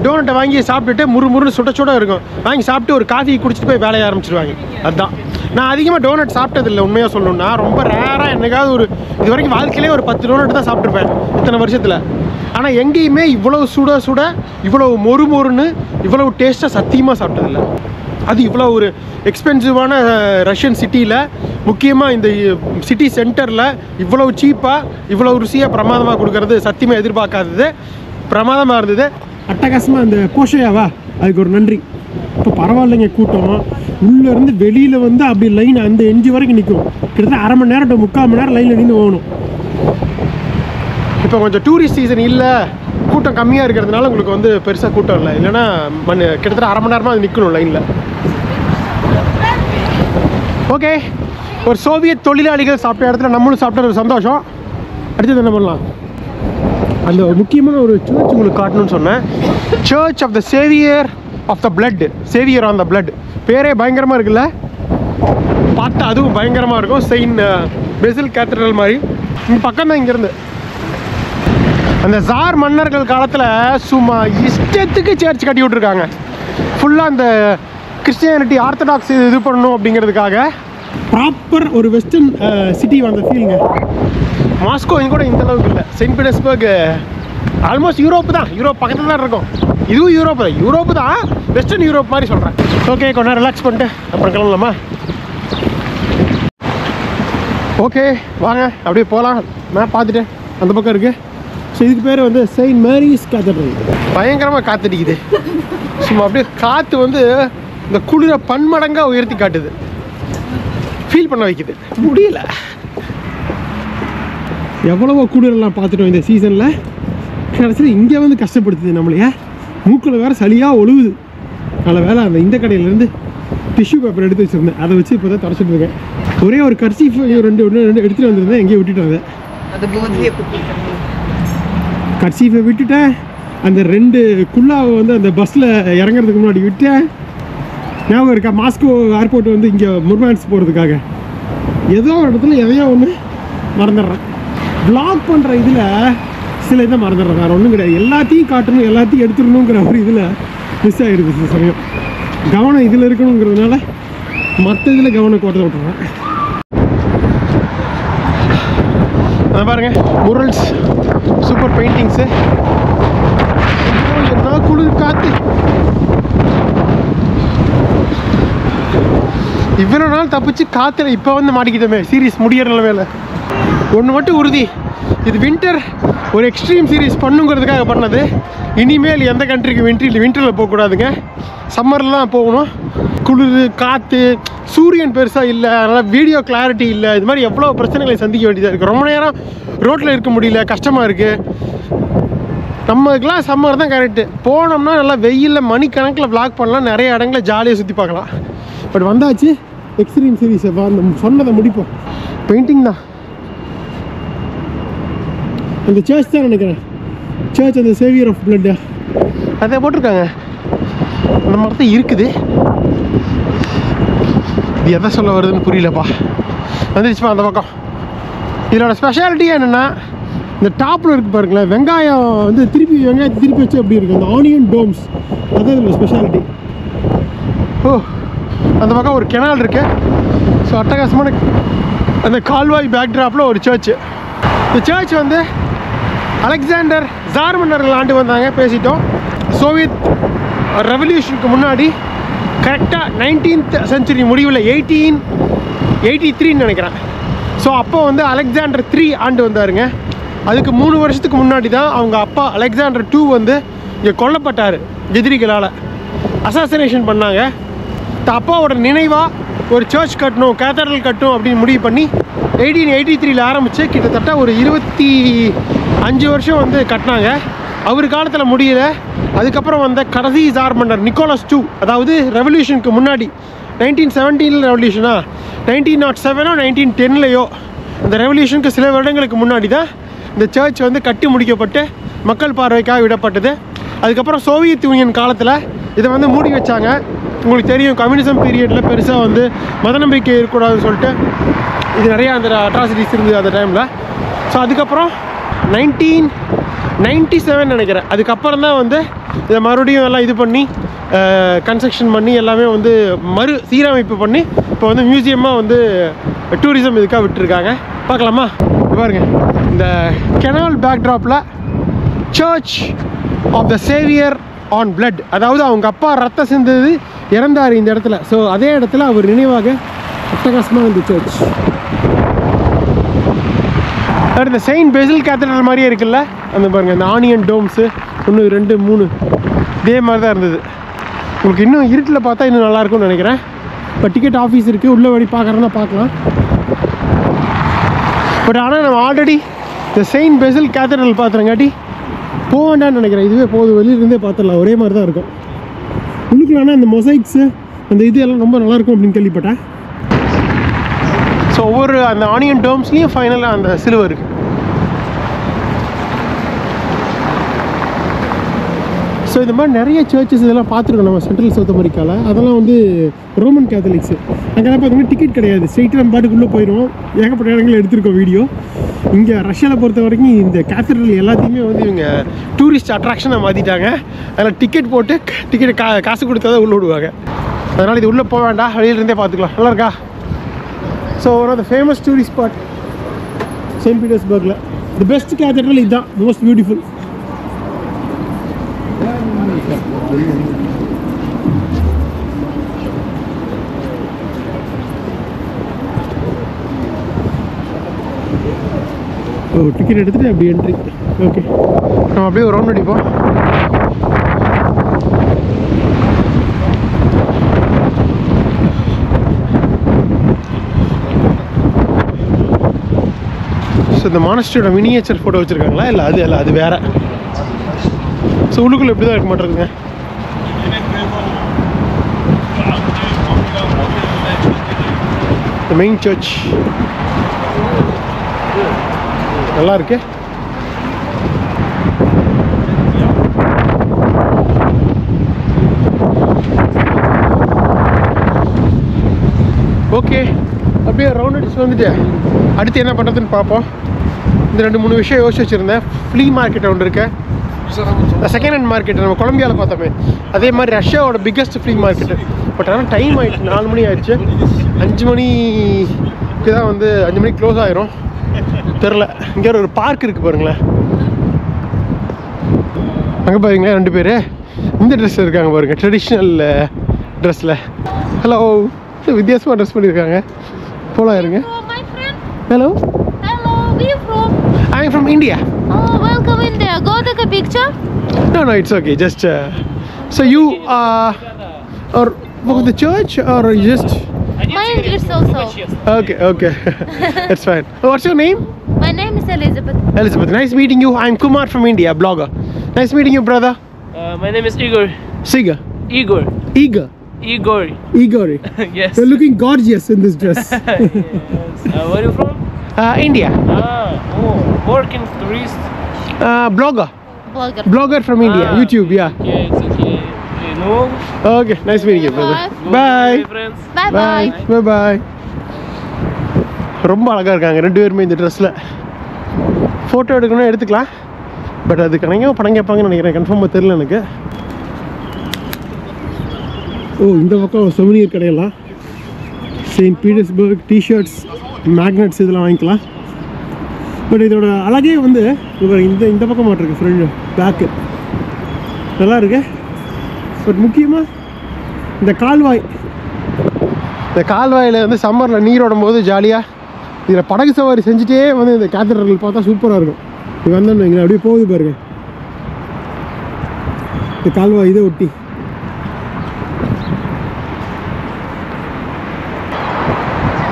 டோனட்டை வாங்கி சாப்பிட்டுட்டு முறுமுறுன்னு சுட இருக்கும். வாங்கி சாப்பிட்டு ஒரு காஃபி குடிச்சிட்டு போய் வேலையை ஆரம்பிச்சிருவாங்க. அதுதான். நான் அதிகமாக டோனட் சாப்பிட்டதில்லை உண்மையாக சொல்லணும்னா. ரொம்ப ரேராக என்னைக்காவது ஒரு இது வரைக்கும் வாழ்க்கையிலே ஒரு 10 டோனட் தான் சாப்பிட்ருப்பேன் இத்தனை வருஷத்தில். ஆனால் எங்கேயுமே இவ்வளோ சுட இவ்வளோ மொறுன்னு இவ்வளோ டேஸ்ட்டாக சத்தியமாக சாப்பிட்டதில்லை. அது இவ்வளோ ஒரு எக்ஸ்பென்சிவான ரஷ்யன் சிட்டியில், முக்கியமாக இந்த சிட்டி சென்டரில் இவ்வளோ சீப்பாக இவ்வளோ ருசியாக பிரமாதமாக கொடுக்கறது சத்தியமாக எதிர்பார்க்காதது. பிரமாதமாக இருந்தது. அட்டகாசமாக அந்த போஷையாவா, அதுக்கு ஒரு நன்றி. இப்போ பரவாயில்லைங்க. கூட்டம் உள்ளேருந்து வெளியில் வந்து அப்படி லைன் அந்த எஞ்சி வரைக்கும் நிற்கும். கிட்டத்தட்ட அரை மணி நேரம் 3/4 மணி நேரம் லைனில் நின்று போகணும். இப்போ கொஞ்சம் டூரிஸ்ட் சீசன் இல்லை, கூட்டம் கம்மியாக இருக்கிறதுனால உங்களுக்கு வந்து பெருசாக கூட்டம் இல்லை. இல்லைன்னா கிட்டத்தட்ட அரை மணி நேரமாக அது நிற்கணும் லைனில். ஓகே, ஒரு சோவியத் தொழிலாளிகள் சாப்பிட்ட இடத்துல நம்மளும் சாப்பிட்ட ஒரு சந்தோஷம். அடுத்தது என்ன பண்ணலாம்? அந்த முக்கியமான ஒரு சர்ச் உங்களுக்கு காட்டணும்னு சொன்னேன். Church of the Saviour of the Blood, Saviour on the Blood. பேரே பயங்கரமாக இருக்குல்ல, பார்த்தா அதுவும் பயங்கரமாக இருக்கும். செயின்ட் பெசில் கேத்தட்ரல் மாதிரி. இங்கே பக்கம் தான் இங்கேருந்து. அந்த ஜார் மன்னர்கள் காலத்தில் சும்மா இஷ்டத்துக்கு சர்ச் கட்டி விட்ருக்காங்க. ஃபுல்லாக அந்த கிறிஸ்டியானிட்டி ஆர்த்தடாக்ஸ் இது பண்ணணும் அப்படிங்கிறதுக்காக. ப்ராப்பர் ஒரு வெஸ்டர்ன் சிட்டி வந்த ஃபீலிங்க. மாஸ்கோ இங்கே கூட இந்த அளவுக்கு இல்லை. செயின்ட் பீட்டர்ஸ்பர்க் ஆல்மோஸ்ட் யூரோப்பு தான். யூரோப் பக்கத்தில் தான் இருக்கும். இதுவும் யூரோப்பு தான், வெஸ்டர்ன் யூரோப் மாதிரி சொல்கிறேன். ஓகே, கொஞ்சம் ரிலாக்ஸ் பண்ணிட்டு அப்புறம் கிளம்பலாமா? ஓகே வாங்க அப்படியே போகலாம். நான் பார்த்துட்டேன் அந்த பக்கம் இருக்குது. ஸோ இதுக்கு பேர் வந்து செயின்ட் மேரிஸ் கேத்தட்ரல். பயங்கரமாக காத்தடிக்குது. சும்மா அப்படியே காற்று வந்து இந்த குளிரை பன்மடங்காக உயர்த்தி காட்டுது. ஃபீல் பண்ண வைக்குது. முடியல. எவ்வளவோ குளிரெல்லாம் பார்த்துட்டோம் இந்த சீசனில். கடைசியில் இங்கே வந்து கஷ்டப்படுத்துது நம்மளையே. மூக்கில் வேறு சளியாக ஒழுகுது. நல்ல வேலை அந்த இந்த கடையிலேருந்து டிஷ்யூ பேப்பர் எடுத்து வச்சுருந்தேன். அதை வச்சு இப்போ தான் தொடச்சிட்டு இருக்கேன். ஒரே ஒரு கர்ச்சீஃப் ரெண்டு எடுத்துகிட்டு வந்திருந்தேன். எங்கேயும் விட்டுட்டு கர்ச்சீஃபை விட்டுட்டேன். அந்த 2 குல்லாவை வந்து அந்த பஸ்ஸில் இறங்குறதுக்கு முன்னாடி விட்டேன். ஞாபகம் இருக்கா? மாஸ்கோ ஏர்போர்ட் வந்து இங்கே முர்மான்ஸ் போகிறதுக்காக ஏதோ ஒரு இடத்துல எதையோ ஒன்று மறந்துடுறேன். வ்ளாக் பண்ணுற இதில் சில இதை மறந்துடுறேன். வேறு ஒன்றும் கிடையாது. எல்லாத்தையும் காட்டணும், எல்லாத்தையும் எடுத்துடணுங்கிற ஒரு இதில் மிஸ் ஆகிடுது சில சமயம். கவனம் இதில் இருக்கணுங்கிறதுனால மற்ற இதில் கவனம் கோட்டை விட்டுறேன். அதை பாருங்கள், முரல்ஸ், சூப்பர் பெயிண்டிங்ஸு. என்ன குளிர் காற்று. இவ்வளோ நாள் தப்பிச்சு காற்றுல இப்போ வந்து மாட்டிக்கிட்டோமே. சீரியஸ் முடியற நிலமையில ஒன்று மட்டும் உறுதி, இது வின்டர் ஒரு எக்ஸ்ட்ரீம் சீரீஸ் பண்ணுங்கிறதுக்காக பண்ணது. இனிமேல் எந்த கண்ட்ரிக்கு வின்டரில் போகக்கூடாதுங்க, சம்மரில் தான் போகணும். குளிர், காற்று, சூரியன் பெருசாக இல்லை, அதனால் வீடியோ கிளாரிட்டி இல்லை, இது மாதிரி எவ்வளோ பிரச்சனைகளை சந்திக்க வேண்டியதாக இருக்குது. ரொம்ப நேரம் ரோட்டில் இருக்க முடியல, கஷ்டமாக இருக்குது. நம்மளுக்குலாம் சம்மர் தான் கரெக்டு. போனோம்னா நல்லா வெயிலில் மணிக்கணக்கில் vlog பண்ணலாம், நிறைய இடங்களை ஜாலியாக சுற்றி பார்க்கலாம். பட் வந்தாச்சு எக்ஸ்ட்ரீம் சீரீஸை சொன்னதை முடிப்போம். பெயிண்டிங் தான். அந்த சர்ச் தான் நினைக்கிறேன், சர்ச் அந்த சேவியர் ஆஃப் பிளட் அதை போட்டிருக்காங்க. அந்த மாதிரி தான் இருக்குது. இது எதை சொல்ல வருதுன்னு புரியலப்பா. வந்துருச்சுப்பா அந்த பக்கம். இதோட ஸ்பெஷாலிட்டி என்னென்னா, இந்த டாப்பில் இருக்குது பாருங்களேன், வெங்காயம் வந்து வெங்காயத்தை திருப்பி வச்சு அப்படி இருக்குது, அந்த ஆனியன் டோம்ஸ், அதுதான் இதோட ஸ்பெஷாலிட்டி. ஓ, அந்த பக்கம் ஒரு கெனால் இருக்கு. ஸோ அட்டகாசமான அந்த கால்வாய் பேக்ட்ராப்பில் ஒரு சர்ச்சு. இந்த சர்ச் வந்து அலெக்சாண்டர் ஜார்மன்னர்கள் ஆண்டு வந்தாங்க, பேசிட்டோம். சோவியத் ரெவல்யூஷனுக்கு முன்னாடி கரெக்டாக 19th செஞ்சுரி முடிவில் 1883 நினைக்கிறேன். ஸோ அப்போ வந்து அலெக்சாண்டர் 3 ஆண்டு வந்தாருங்க. அதுக்கு 3 வருஷத்துக்கு முன்னாடி தான் அவங்க அப்பா அலெக்சாண்டர் 2 வந்து இங்கே கொல்லப்பட்டார், எதிரிகளால் அசாசினேஷன் பண்ணாங்க. அப்பாவோட நினைவாக ஒரு சர்ச் கட்டணும், கேத்தட்ரல் கட்டணும் அப்படின்னு முடிவு பண்ணி 1883 ஆரம்பித்து கிட்டத்தட்ட ஒரு 25 வருஷம் வந்து கட்டினாங்க. அவர் காலத்தில் முடியல. அதுக்கப்புறம் வந்த கடைசி ஜார்மன்னர் நிக்கோலஸ் 2, அதாவது ரெவல்யூஷனுக்கு முன்னாடி 1917 ரெவல்யூஷனா 1907 1910 இந்த ரெவல்யூஷனுக்கு சில வருடங்களுக்கு முன்னாடி தான் இந்த சர்ச் வந்து கட்டி முடிக்கப்பட்டு மக்கள் பார்வைக்காக விடப்பட்டது. அதுக்கப்புறம் சோவியத் யூனியன் காலத்தில் இதை வந்து மூடி வச்சாங்க. உங்களுக்கு தெரியும், கம்யூனிசம் பீரியடில் பெருசாக வந்து மத நம்பிக்கை இருக்கக்கூடாதுன்னு சொல்லிட்டு இது நிறையா அந்த அட்ராசிட்டிஸ் இருந்தது அந்த டைமில். ஸோ அதுக்கப்புறம் 1997 நினைக்கிறேன், அதுக்கப்புறம் தான் வந்து இதை மறுபடியும் எல்லாம் இது பண்ணி கன்ஸ்ட்ரக்ஷன் பண்ணி எல்லாமே வந்து மறு சீரமைப்பு பண்ணி இப்போ வந்து மியூசியமாக வந்து டூரிசம் இதுக்காக விட்டுருக்காங்க. பார்க்கலாமா? பாருங்க, இந்த கெனால் பேக்ட்ராப்பில் Church of the Saviour on Blood, அதாவது அவங்க அப்பா ரத்தம் சிந்தது இறந்தார் இந்த இடத்துல. ஸோ அதே இடத்துல அவர் நினைவாக அட்டகாசமாக இந்த சர்ச். இந்த செயின்ட் பெசில் கேத்தட்ரல் மாதிரியே இருக்குல்ல, அந்த பாருங்கள், இந்த ஆனியன் டோம்ஸு 1 2 3 இதே மாதிரி தான் இருந்தது. உங்களுக்கு இன்னும் இருட்டில் பார்த்தா இன்னும் நல்லாயிருக்கும்னு நினைக்கிறேன். இப்போ டிக்கெட் ஆஃபீஸ் இருக்குது, உள்ளே வழி பார்க்குறேன்னா பார்க்கலாம். பட் ஆனால் நம்ம ஆல்ரெடி இந்த செயின்ட் பெசில் கேத்தட்ரல் பார்த்துறங்காட்டி போக வேண்டான்னு நினைக்கிறேன். இதுவே போதும், வெளியிலேருந்தே பார்த்துடலாம், ஒரே மாதிரி தான் இருக்கும். உள்ளுக்குள்ளானா அந்த மொசைக்ஸு அந்த இது எல்லாம் ரொம்ப நல்லாயிருக்கும் அப்படின்னு கேள்விப்பட்டேன். ஸோ ஒவ்வொரு அந்த ஆனியன் டோம்ஸ்லேயும் ஃபைனலாக அந்த சிலுவை இருக்குது. ஸோ இந்த மாதிரி நிறைய சர்ச்சஸ் இதெல்லாம் பார்த்துருக்கோம் நம்ம சென்ட்ரல் சவுத் அமெரிக்காவில். அதெல்லாம் வந்து ரோமன் கேத்தலிக்ஸு. அங்கெல்லாம் பார்த்தீங்கன்னா டிக்கெட் கிடையாது, ஸ்ட்ரெயிட்டாக நம்ம பாட்டுக்குள்ளே போயிடுவோம். ஏகப்பட்ட இடங்கள் எடுத்திருக்கோம் வீடியோ. இங்கே ரஷ்யாவில் பொறுத்த வரைக்கும் இந்த கேத்தட்ரல் எல்லாத்தையுமே வந்து இவங்க டூரிஸ்ட் அட்ராக்ஷனாக மாற்றிட்டாங்க. அதில் டிக்கெட் போட்டு காசு கொடுத்தா தான் உள்ளே விடுவாங்க. அதனால் இது உள்ளே போக வேண்டாம், வெளியிலேருந்தே பார்த்துக்கலாம். நல்லா இருக்கா? So one of the famous tourist spot Saint பீட்டர்ஸ்பர்கில். தி பெஸ்ட் கேத்தட்ரல் இதுதான், மோஸ்ட் பியூட்டிஃபுல். ஓ, டிக்கெட் எடுத்துகிட்டு அப்படியே என்ட்ரி. ஓகே, நம்ம அப்படியே ஒரு ரவுண்ட் அடிப்போம். ஸோ இந்த மானஸ்ட்ரியோட மினியேச்சர் ஃபோட்டோ வச்சுருக்காங்களா? இல்லை அது இல்லை, அது வேறு. ஸோ உள்ளுக்குள்ளே எப்படி தான் இருக்க மாட்டேங்குங்க. The main church நல்லா இருக்கு. ஓகே, அப்படியே ரவுண்ட் அடிச்சு வந்துட்டு அடுத்து என்ன பண்ணுறதுன்னு பார்ப்போம். இந்த 2-3 விஷயம் யோசிச்சு வச்சுருந்தேன். ஃப்ளீ மார்க்கெட் ஒன்று இருக்கு, செகண்ட் ஹேண்ட் மார்க்கெட் நம்ம கொலம்பியாவில் பார்த்தோமே, அதே மாதிரி ரஷ்யாவோட பிக்கஸ்ட் ஃப்ளீ மார்க்கெட்டு. பட் ஆனால் டைம் ஆகிடுச்சு, 4 மணி ஆயிடுச்சு. 5 மணிக்கு தான் வந்து 5 மணிக்கு க்ளோஸ் ஆகிரும் தெரில. இங்கே ஒரு பார்க் இருக்குது பாருங்களேன், அங்கே பாருங்களேன் 2 பேர் இந்த ட்ரெஸ்ஸில் இருக்காங்க பாருங்கள், ட்ரெடிஷ்னல் ட்ரெஸ்ஸில். ஹலோ, வித்தியாசமாக ட்ரெஸ் பண்ணியிருக்காங்க. போலாம் இருங்க. My friend. Hello. Hello, where you from? I'm from India. Oh, welcome in there. Go take a picture. No, it's okay. Just so you or for the church or just My English also. okay. That's fine. What's your name? My name is Elizabeth. Elizabeth. Nice meeting you. I'm Kumar from India, blogger. Nice meeting you, brother. My name is Igor. Siga. Igor. Igor. Igor. Igor. Yes. You're looking gorgeous in this dress. Yes. Where are you from? India. Working tourist. Blogger. Blogger. Blogger from India. YouTube, yeah. Okay, it's okay. You know? Okay, nice meeting you, brother. Bye. Bye. Friends. Bye bye. Bye. Bye. ரொம்ப அழகா இருக்காங்க ரெண்டு பேருமே இந்த ட்ரெஸ்ல. Photo எடுக்கணும்னா எடுத்துக்கலாம். But அது கணங்க பணம் கேட்பாங்கன்னு நினைக்கிறேன். கன்ஃபார்மாக தெரியல எனக்கு. ஓ, இந்த பக்கம் சொவனியர் கடையெல்லாம் செயின்ட் பீட்டர்ஸ்பர்க் டிஷர்ட்ஸ், மேக்னெட்ஸ் இதெல்லாம் வாங்கிக்கலாம். பட் இதோட அழகே வந்து இந்த பக்கம் மாட்டிருக்கு. ஃப்ரெண்டு பேக்கு நல்லா இருக்கு. பட் முக்கியமாக இந்த கால்வாயில் வந்து சம்மரில் நீரோடும் போது ஜாலியாக இதில் படகு சவாரி செஞ்சுட்டே வந்து இந்த கேத்தட்ரல் பார்த்தா சூப்பராக இருக்கும். இது வந்தோன்னு வைங்களேன், அப்படியே போகுது பாருங்க இந்த கால்வாய் இதை ஒட்டி.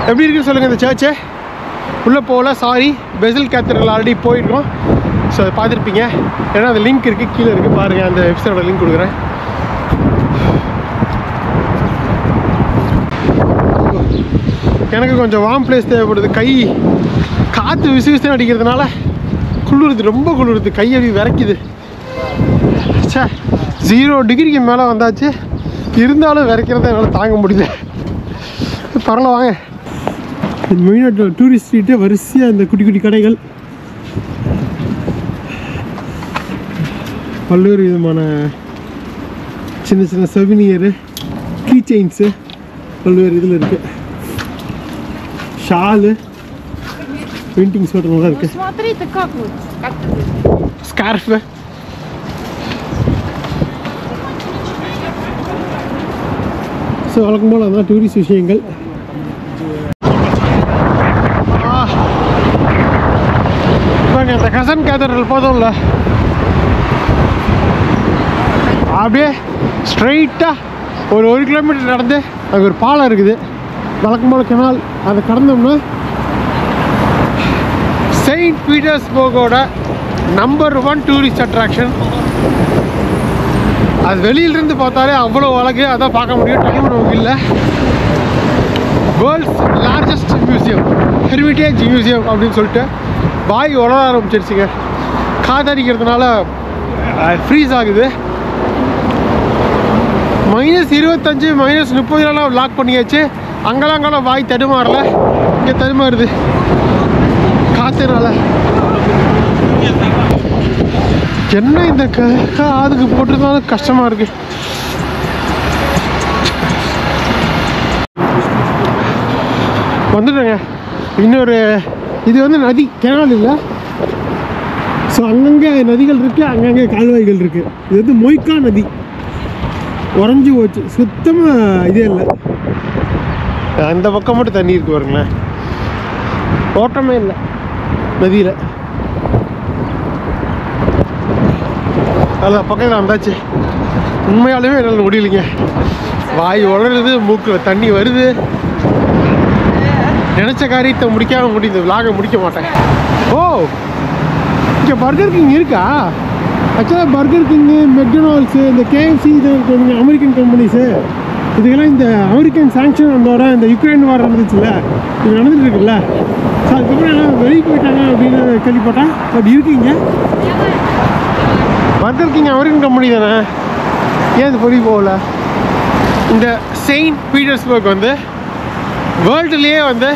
எப்படி இருக்குன்னு சொல்லுங்கள் இந்த சர்ச்சு. உள்ளே போகல, சாரி, பெசல் கேத்தட்ரல் ஆல்ரெடி போயிருக்கோம். ஸோ அதை பார்த்துருப்பீங்க. ஏன்னா அந்த லிங்க் இருக்குது, கீழே இருக்குது பாருங்கள். அந்த வெப்சைட்டோட லிங்க் கொடுக்குறேன். எனக்கு கொஞ்சம் வார்ம் பிளேஸ் தேவைப்படுது. காற்று விசுவிசு அடிக்கிறதுனால குளிருது, ரொம்ப குளிருது. கை அப்படி விரைக்குது. சே, 0 டிகிரிக்கு மேலே வந்தாச்சு. இருந்தாலும் விரைக்கிறத என்னால் தாங்க முடியல. பரவாயில்ல, வாங்க. மெயினாக டூரிஸ்ட் ஸ்ட்ரீட்டு வரிசையாக இந்த குட்டி குட்டி கடைகள், பல்வேறு விதமான சின்ன சின்ன சவினியரு, கீ செயின்ஸு பல்வேறு இதில் இருக்குது. ஷாலு, பெயிண்டிங் சொல்கிறவங்களாம் இருக்குது. Смотрите, как вот. ஸ்கார்ஃபு, ஸோ வழக்கம் போல் அதான் டூரிஸ்ட் விஷயங்கள். பாருங்க, இந்த கசன் கேத்தட்ரல் போதும்ல, அப்படியே ஸ்ட்ரைட்டாக ஒரு 1 கிலோமீட்டர் நடந்து அங்கே ஒரு பாலம் இருக்குது. வழக்கம் போல் கெனால் அதை கடந்தோம்னா செயின்ட் பீட்டர்ஸ்பர்கோட நம்பர் 1 டூரிஸ்ட் அட்ராக்ஷன். அது வெளியிலிருந்து பார்த்தாலே அவ்வளோ அழகு. அதான் பார்க்க முடியும். டைம் நமக்கு இல்லை. வேர்ல்ட்ஸ் லார்ஜஸ்ட் மியூசியம், ஹெரிமிட்டேஜ் மியூசியம் அப்படின்னு சொல்லிட்டு வாய் உலர ஆரம்பிச்சிருச்சுங்க. காத்தடிக்கிறதுனால ஃப்ரீஸ் ஆகுது. -25 -30 லாக் பண்ணியாச்சு. அங்கெல்லாம் வாய் தடுமாறல, இங்கே தடுமாறுது காத்துனால. என்ன இந்த காதுக்கு போட்டிருந்தாலும் கஷ்டமா இருக்கு. வந்துட்டேங்க. இன்னொரு இது வந்து நதி, கெனால் இல்லை. ஸோ அங்கங்கே நதிகள் இருக்குது, அங்கங்கே கால்வாய்கள் இருக்குது. இது வந்து மொய்க்கா நதி, உறைஞ்சி போச்சு, சுத்தமாக இதே இல்லை. அந்த பக்கம் மட்டும் தண்ணி இருக்கு பாருங்களேன், ஓட்டமே இல்லை நதியில். அதில் பக்கத்தில் வந்தாச்சு. உண்மையாலுமே என்னால் முடியலைங்க. வாய் உளருது, மூக்கில் தண்ணி வருது. நினச்ச காரியத்தை முடிக்காமல் முடியுது. விலாக முடிக்க மாட்டேன். ஓ, இங்கே பர்கர் கிங் இருக்கா? ஆக்சுவலாக பர்கர் கிங்கு, மெக்டொனால்ட்ஸு, இந்த கேஎஃப்சி, இது அமெரிக்கன் கம்பெனிஸு, இதுக்கெல்லாம் இந்த அமெரிக்கன் சாங்ஷன் வந்தோட இந்த யுக்ரைன் வார் நடந்துச்சுல்ல, இது நடந்துட்டு இருக்குல்ல. ஸோ அதுக்கப்புறம் எல்லாம் வெளியே போயிட்டாங்க அப்படின்னு கேள்விப்பட்டேன். பட் இருக்கீங்க பர்கர் கிங் அமெரிக்கன் கம்பெனி தானே, ஏன் இது வெளியே போகல? இந்த செயின்ட் பீட்டர்ஸ்பர்க் வந்து வேர்ல்டுலேயே வந்து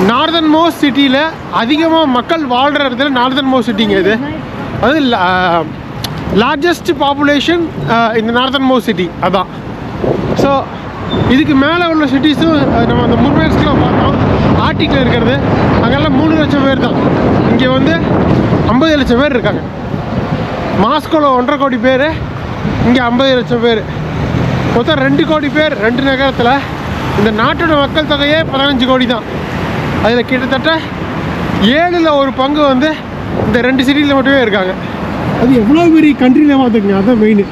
நார்தன் மோஸ்ட் சிட்டியில் அதிகமாக மக்கள் வாழ்கிற இடத்துல நார்தன் மோஸ்ட் சிட்டிங்க இது. அது லார்ஜஸ்ட் பாப்புலேஷன் இந்த நார்தன் மோஸ்ட் சிட்டி அதான். ஸோ இதுக்கு மேலே உள்ள சிட்டிஸும் நம்ம அந்த முர்மேன்ஸ்கில் பார்த்தோம், ஆர்டிக்கில் இருக்கிறது, அங்கெல்லாம் 3 லட்சம் பேர் தான். இங்கே வந்து 50 லட்சம் பேர் இருக்காங்க. மாஸ்கோவில் 1.5 கோடி பேர், இங்கே 50 லட்சம் பேர், மொத்தம் 2 கோடி பேர் 2 நகரத்தில். இந்த நாட்டோட மக்கள் தொகையே 15 கோடி தான். அதில் கிட்டத்தட்ட 7ல் 1 பங்கு வந்து இந்த 2 சிட்டியில் மட்டுமே இருக்காங்க. அது எவ்வளோ பெரிய கண்ட்ரியில் பார்த்துக்குங்க, அதுதான் மெயின்.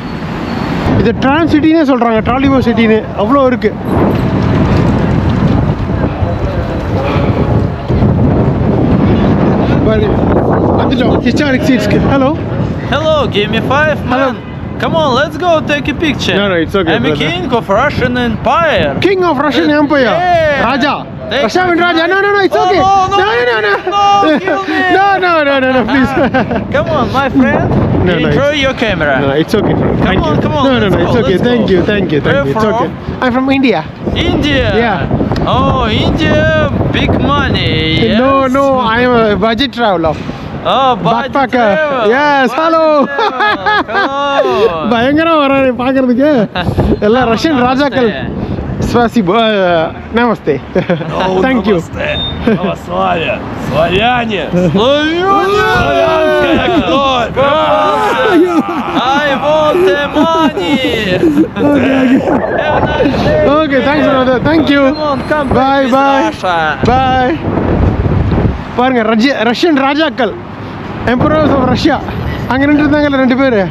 இது ட்ரான்ஸ் சிட்டினே சொல்கிறாங்க, ட்ராலிபோ சிட்டின்னு. அவ்வளோ இருக்குது. வந்துட்டோம் ஹிஸ்டாரிக் சீட்ஸ்க்கு. Hello. Hello, give me 5 Hello. man. Come on, let's go take a picture. No, it's okay, I'm a brother. king of Russian Empire. King of Russian Empire. Yeah. Raja. Thank Russian you. Raja. No, it's Oh, okay. no, No, kill me. No, please. Come on, my friend. No, Enjoy your camera. No, it's okay. Thank you. Come on, No, let's it's go, okay. let's Thank go. you. Where It's from? okay. I'm from India. India. Yeah. Oh, India, big money. Yes? No, I am a budget traveler. Oh, budget Backpacker. travel. Yes, Budget hello. travel. பயங்கரம் வராரு பார்க்கறதுக்கு. எல்லாம் Russian ராஜாக்கள். Спасибо. Намасте. Thank you. Православие. Славяне. Славянская кровь. I want the money. Okay, thanks brother. Thank you. Come on, come Bye, back with bye. Russia. Bye. பாருங்க Russian ராஜாக்கள், emperors of Russia. அங்கே நின்று இருந்தாங்கல்ல 2 பேர்.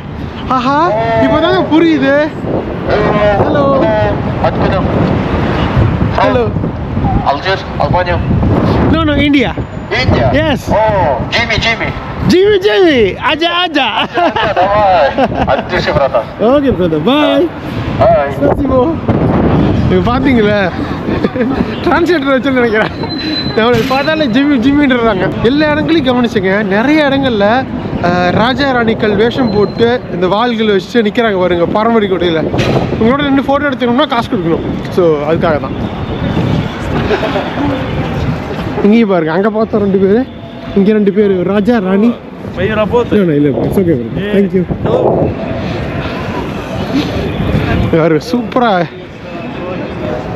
ஆஹா, இப்போதாங்க புரியுது. Hello. Hello. Algiers, Albania. No, India. India? Yes. Oh, Jimmy. Jimmy. Aja. Давай. Отдыши, братан. Okay, brother. Bye. Bye. Спасибо. இப்போ பார்த்தீங்களா, translator வச்சு நினைக்கிறேன். நம்மளை பார்த்தாலே ஜிம்மின்றாங்க. எல்லா இடங்களையும் கவனிச்சுங்க, நிறைய இடங்கள்ல ராஜா ராணிகள் வேஷம் போட்டு இந்த வாள்கள் வச்சு நிற்கிறாங்க பாருங்க, பாரம்பரிய கொடையில். உங்களோட 2 ஃபோட்டோ எடுத்துக்கணும்னா காசு கொடுக்கணும். ஸோ அதுக்காக தான். இங்கேயும் பாருங்க, அங்கே பார்த்தோம் 2 பேர், இங்கே 2 பேர் ராஜா ராணி. Мои работы. இல்லை இட்ஸ் ஓகே ப்ரோ, தேங்க்யூ. யாரு சூப்பராக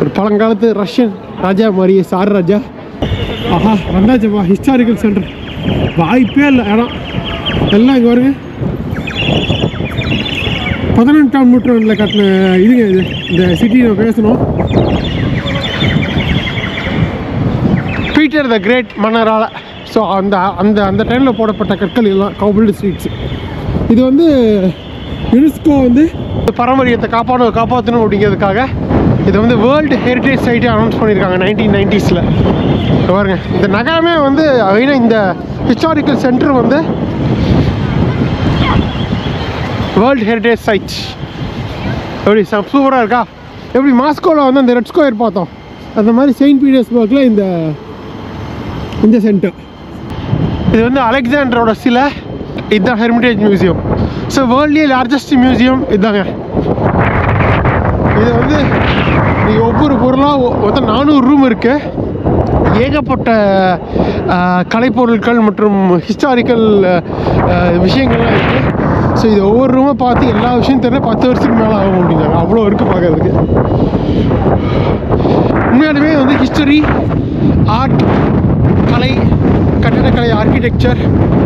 ஒரு பழங்காலத்து ரஷ்யன் ராஜா மாதிரியே சார் ராஜா. ஆஹா, வந்தாச்சுப்பா ஹிஸ்டாரிக்கல் சென்டர். வாய்ப்பே இல்லை இடம். எல்லாம் இங்கே வருங்க, 18ஆம் நூற்றாண்டில் கட்டின இதுங்க இது. இந்த சிட்டி நம்ம பேசணும். பீட்டர் த கிரேட் மன்னரால். ஸோ அந்த அந்த அந்த டைமில் போடப்பட்ட கற்கள் எல்லாம் கவுபிள்டு ஸ்ட்ரீட்ஸ். இது வந்து யுனெஸ்கோ வந்து பாரம்பரியத்தை காப்பாற்றணும் அப்படிங்கிறதுக்காக இதை வந்து வேர்ல்டு ஹெரிட்டேஜ் சைட்டை அனௌன்ஸ் பண்ணியிருக்காங்க 1990s. பாருங்க, இந்த நகரமே வந்து இந்த ஹிஸ்டாரிக்கல் சென்டர் வந்து வேர்ல்டு ஹெரிட்டேஜ் சைட். எப்படி சூப்பராக இருக்கா? எப்படி மாஸ்கோவில் வந்து அந்த ரெட் ஸ்கொயர் பார்த்தோம், அந்த மாதிரி செயின்ட் பீட்டர்ஸ்பர்க்கில் இந்த சென்டர். இது வந்து அலெக்சாண்டரோட சிலை. இதுதான் ஹெரிட்டேஜ் மியூசியம். ஸோ வேர்ல்ட்லேயே லார்ஜஸ்ட் மியூசியம் இதுதாங்க. இது வந்து நீங்கள் ஒவ்வொரு பொருளாக மொத்தம் 400 ரூம் இருக்குது. ஏகப்பட்ட கலைப்பொருட்கள் மற்றும் ஹிஸ்டாரிக்கல் விஷயங்கள்லாம் இருக்குது. ஸோ இது ஒவ்வொரு ரூமை பார்த்து எல்லா விஷயம் தெரியல 10 வருஷத்துக்கு மேலே ஆகும் அப்படின்னாங்க. அவ்வளோ இருக்குது பார்க்கறதுக்கு. உண்மையாலுமே வந்து ஹிஸ்டரி, ஆர்ட், கலை, கட்டிடக்கலை, ஆர்கிடெக்சர்,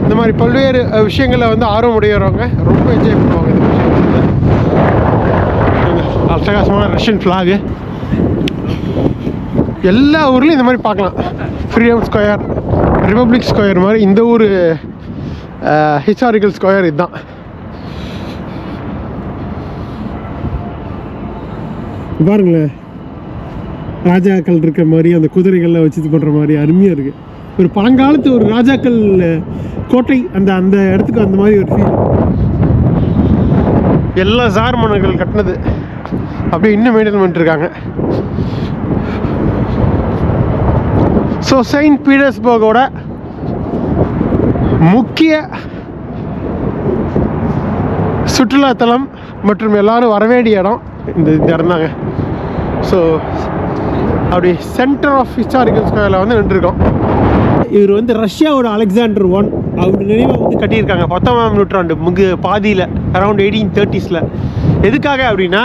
இந்த மாதிரி பல்வேறு விஷயங்களில் வந்து ஆர்வம் உடையவங்க ரொம்ப என்ஜாய் பண்ணுவாங்க இந்த விஷயத்தில். அட்டகாசமான ரஷ்யன் ஃப்ளாகு எல்லா ஊர்லேயும் இந்த மாதிரி பார்க்கலாம். ஃப்ரீடம் ஸ்கொயர், ரிபப்ளிக் ஸ்கொயர் மாதிரி இந்த ஊர் ஹிஸ்டாரிக்கல் ஸ்கொயர் இதுதான். பாருங்களேன், ராஜாக்கள் இருக்கிற மாதிரி அந்த குதிரைகள்லாம் வச்சு பண்ணுற மாதிரி அருமையாக இருக்குது. ஒரு பழங்காலத்து ஒரு ராஜாக்கள் கோட்டை, அந்த அந்த இடத்துக்கு அந்த மாதிரி ஒரு ஃபீல். எல்லா ஜார் மன்னர்கள் கட்டினது அப்படியே இன்னும் மெயின்டைன் பண்ணிட்டுருக்காங்க. ஸோ செயின்ட் பீட்டர்ஸ்பர்கோட முக்கிய சுற்றுலாத்தலம் மற்றும் எல்லாரும் வரவேண்டிய இடம் இந்த இடம் தாங்க. ஸோ அப்படி சென்டர் ஆஃப் ஹிஸ்டாரிக்கல் ஸ்கொயரில் வந்து நின்றுருக்கோம். இவர் வந்து ரஷ்யாவோட அலெக்சாண்டர் 1 அவர் நினைவாக வந்து கட்டியிருக்காங்க 19ஆம் நூற்றாண்டு பாதியில், அரௌண்ட் 1830s. எதுக்காக அப்படின்னா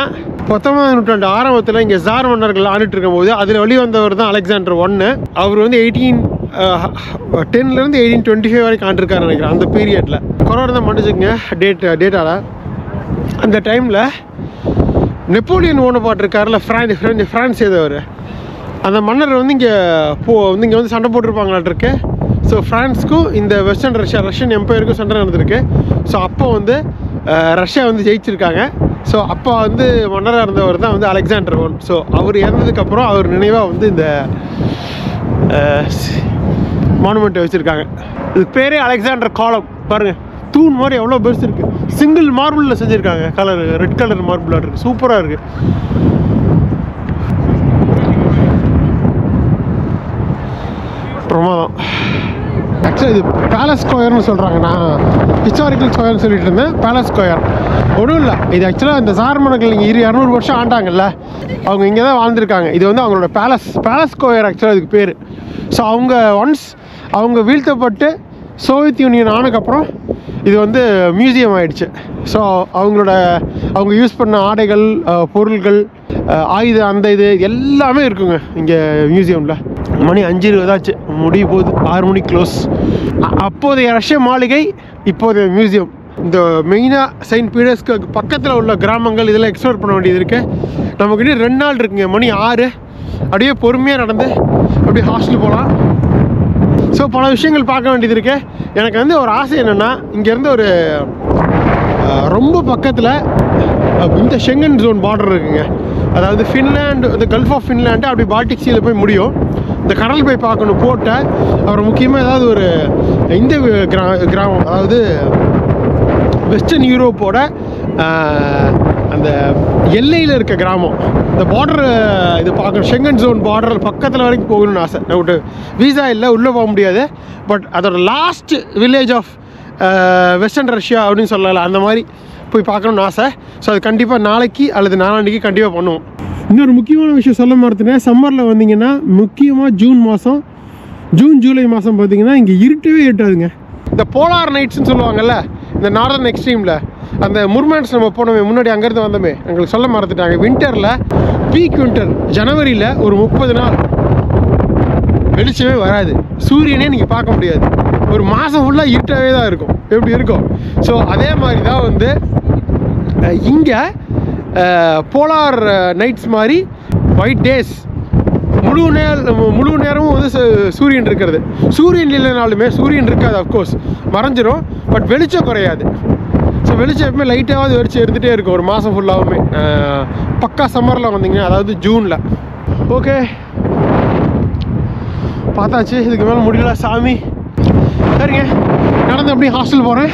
19ஆம் நூற்றாண்டு ஆரம்பத்தில் இங்கே ஜார் மன்னர்கள் ஆண்டுட்டு இருக்கும்போது அதில் வெளிவந்தவர் தான் அலெக்சாண்டர் 1. அவர் வந்து 1810 1825 வரைக்கும் ஆண்டிருக்காரு நினைக்கிறேன். அந்த பீரியடில் கொரோனா தான் மன்னிச்சுங்க டேட்டாவில். அந்த டைமில் நெப்போலியன் ஓனபார்ட் இருக்கார்ல, ஃப்ரான்ஸ் ஏதவர், அந்த மன்னர் வந்து இங்கே வந்து சண்டை போட்டிருப்பாங்களாட்டிருக்கு. ஸோ ஃப்ரான்ஸ்க்கும் இந்த ரஷ்யன் எம்பையருக்கும் சண்டை நடந்திருக்கு. ஸோ அப்போ வந்து ரஷ்யா வந்து ஜெயிச்சிருக்காங்க. ஸோ அப்போ வந்து மன்னராக இருந்தவர் தான் வந்து அலெக்சாண்டர் I. ஸோ அவர் இறந்ததுக்கப்புறம் அவர் நினைவாக வந்து இந்த மானுமெண்ட்டை வச்சுருக்காங்க. இதுக்கு பேரே அலெக்சாண்டர் காலம். பாருங்கள், தூண் மாதிரி எவ்வளோ பெருசு இருக்குது. சிங்கிள் மார்பிளில் செஞ்சுருக்காங்க. கலர் ரெட் கலர் மார்பிளாக இருக்குது. சூப்பராக இருக்குது. பிரமாதம். ஆக்சுவலாக இது பேலஸ் ஸ்கொயர்னு சொல்கிறாங்க. நான் ஹிஸ்டாரிக்கல் ஸ்கொயர்னு சொல்லிட்டு இருந்தேன். பேலஸ் ஸ்கொயர் ஒன்றும் இல்லை. இது ஆக்சுவலாக இந்த சார்மனர்கள் இங்கே 200 வருஷம் ஆண்டாங்கல்ல, அவங்க இங்கே தான் வாழ்ந்துருக்காங்க. இது வந்து அவங்களோட பேலஸ் ஸ்கொயர் ஆக்சுவலாக இதுக்கு பேர். ஸோ அவங்க ஒன்ஸ் அவங்க வீழ்த்தப்பட்டு சோவியத் யூனியன் ஆனதுக்கப்புறம் இது வந்து மியூசியம் ஆகிடுச்சு. ஸோ அவங்க யூஸ் பண்ண ஆடைகள், பொருள்கள், ஆயுதம், அந்த இது எல்லாமே இருக்குங்க இங்கே மியூசியமில். மணி 5:20 ஆச்சு, முடிய போகுது. 6 மணிக்கு க்ளோஸ். அப்போதைய ரஷ்ய மாளிகை, இப்போதைய மியூசியம். இந்த மெயினாக செயின்ட் பீட்டர்ஸ்பர்க் பக்கத்தில் உள்ள கிராமங்கள் இதெல்லாம் எக்ஸ்ப்ளோர் பண்ண வேண்டியது இருக்குது. நமக்கு இன்னும் 2 நாள் இருக்குங்க. மணி 6. அப்படியே பொறுமையாக நடந்து அப்படியே ஹாஸ்டல் போகலாம். ஸோ பல விஷயங்கள் பார்க்க வேண்டியது இருக்கு. எனக்கு வந்து ஒரு ஆசை என்னென்னா, இங்கேருந்து ஒரு ரொம்ப பக்கத்தில் இந்த ஷெங்கன் ஜோன் பார்டர் இருக்குங்க. அதாவது ஃபின்லாண்டு, இந்த கல்ஃப் ஆஃப் ஃபின்லாண்டு அப்படி பால்டிக் சீல போய் முடியும். இந்த கடல் போய் பார்க்கணும் போட்ட. அப்புறம் முக்கியமாக ஏதாவது ஒரு இந்த கிராமம், அதாவது வெஸ்டர்ன் யூரோப்போட அந்த எல்லையில் இருக்க கிராமம், இந்த பார்டர் இது பார்க்கணும். ஷெங்கன் ஜோன் பார்டர் பக்கத்தில் வரைக்கும் போகணும்னு ஆசை. ஒரு வீசா இல்லை, உள்ளே போக முடியாது. பட் அதோட last village of western Russia அப்படின்னு சொல்லலாம், அந்த மாதிரி போய் பார்க்கணும்னு ஆசை. ஸோ அது கண்டிப்பாக நாளைக்கு அல்லது நாளான்னைக்கு கண்டிப்பாக பண்ணுவோம். இன்னொரு முக்கியமான விஷயம் சொல்ல மறந்துட்டேன். சம்மரில் வந்தீங்கன்னா, முக்கியமாக ஜூன் ஜூலை மாதம் பார்த்தீங்கன்னா இங்கே இருட்டவே இருட்டாதுங்க. இந்த போலார் நைட்ஸ்ன்னு சொல்லுவாங்கல்ல, இந்த நார்தர்ன் எக்ஸ்ட்ரீமில் அந்த முர்மான்ஸ் நம்ம போனோமே முன்னாடி, அங்கேருந்து வந்தோமே, எங்களுக்கு சொல்ல மறந்துட்டாங்க. வின்டரில், பீக் வின்டர் ஜனவரியில் ஒரு 30 நாள் வெளிச்சமே வராது. சூரியனே நீங்கள் பார்க்க முடியாது. ஒரு மாதம் ஃபுல்லாக இருட்டாகவே தான் இருக்கும். எப்படி இருக்கும்? ஸோ அதே மாதிரி தான் வந்து இங்கே போலார் நைட்ஸ் மாதிரி ஒயிட் டேஸ், முழு நேரமும் வந்து சூரியன் இருக்கிறது. சூரியன் இல்லைனாலுமே, சூரியன் இருக்காது அஃப்கோர்ஸ், மறைஞ்சிரும். பட் வெளிச்சம் குறையாது. ஸோ வெளிச்சம் எப்பவுமே லைட்டாவது வெளிச்சம் இருந்துகிட்டே இருக்கும் ஒரு மாதம் ஃபுல்லாகவுமே. பக்கா சம்மரில் வந்தீங்கன்னா, அதாவது ஜூனில். ஓகே, பார்த்தாச்சு. இதுக்கு மேலே முடியல சாமி. சரிங்க, நடந்து அப்படியே ஹாஸ்டல் போகிறேன்.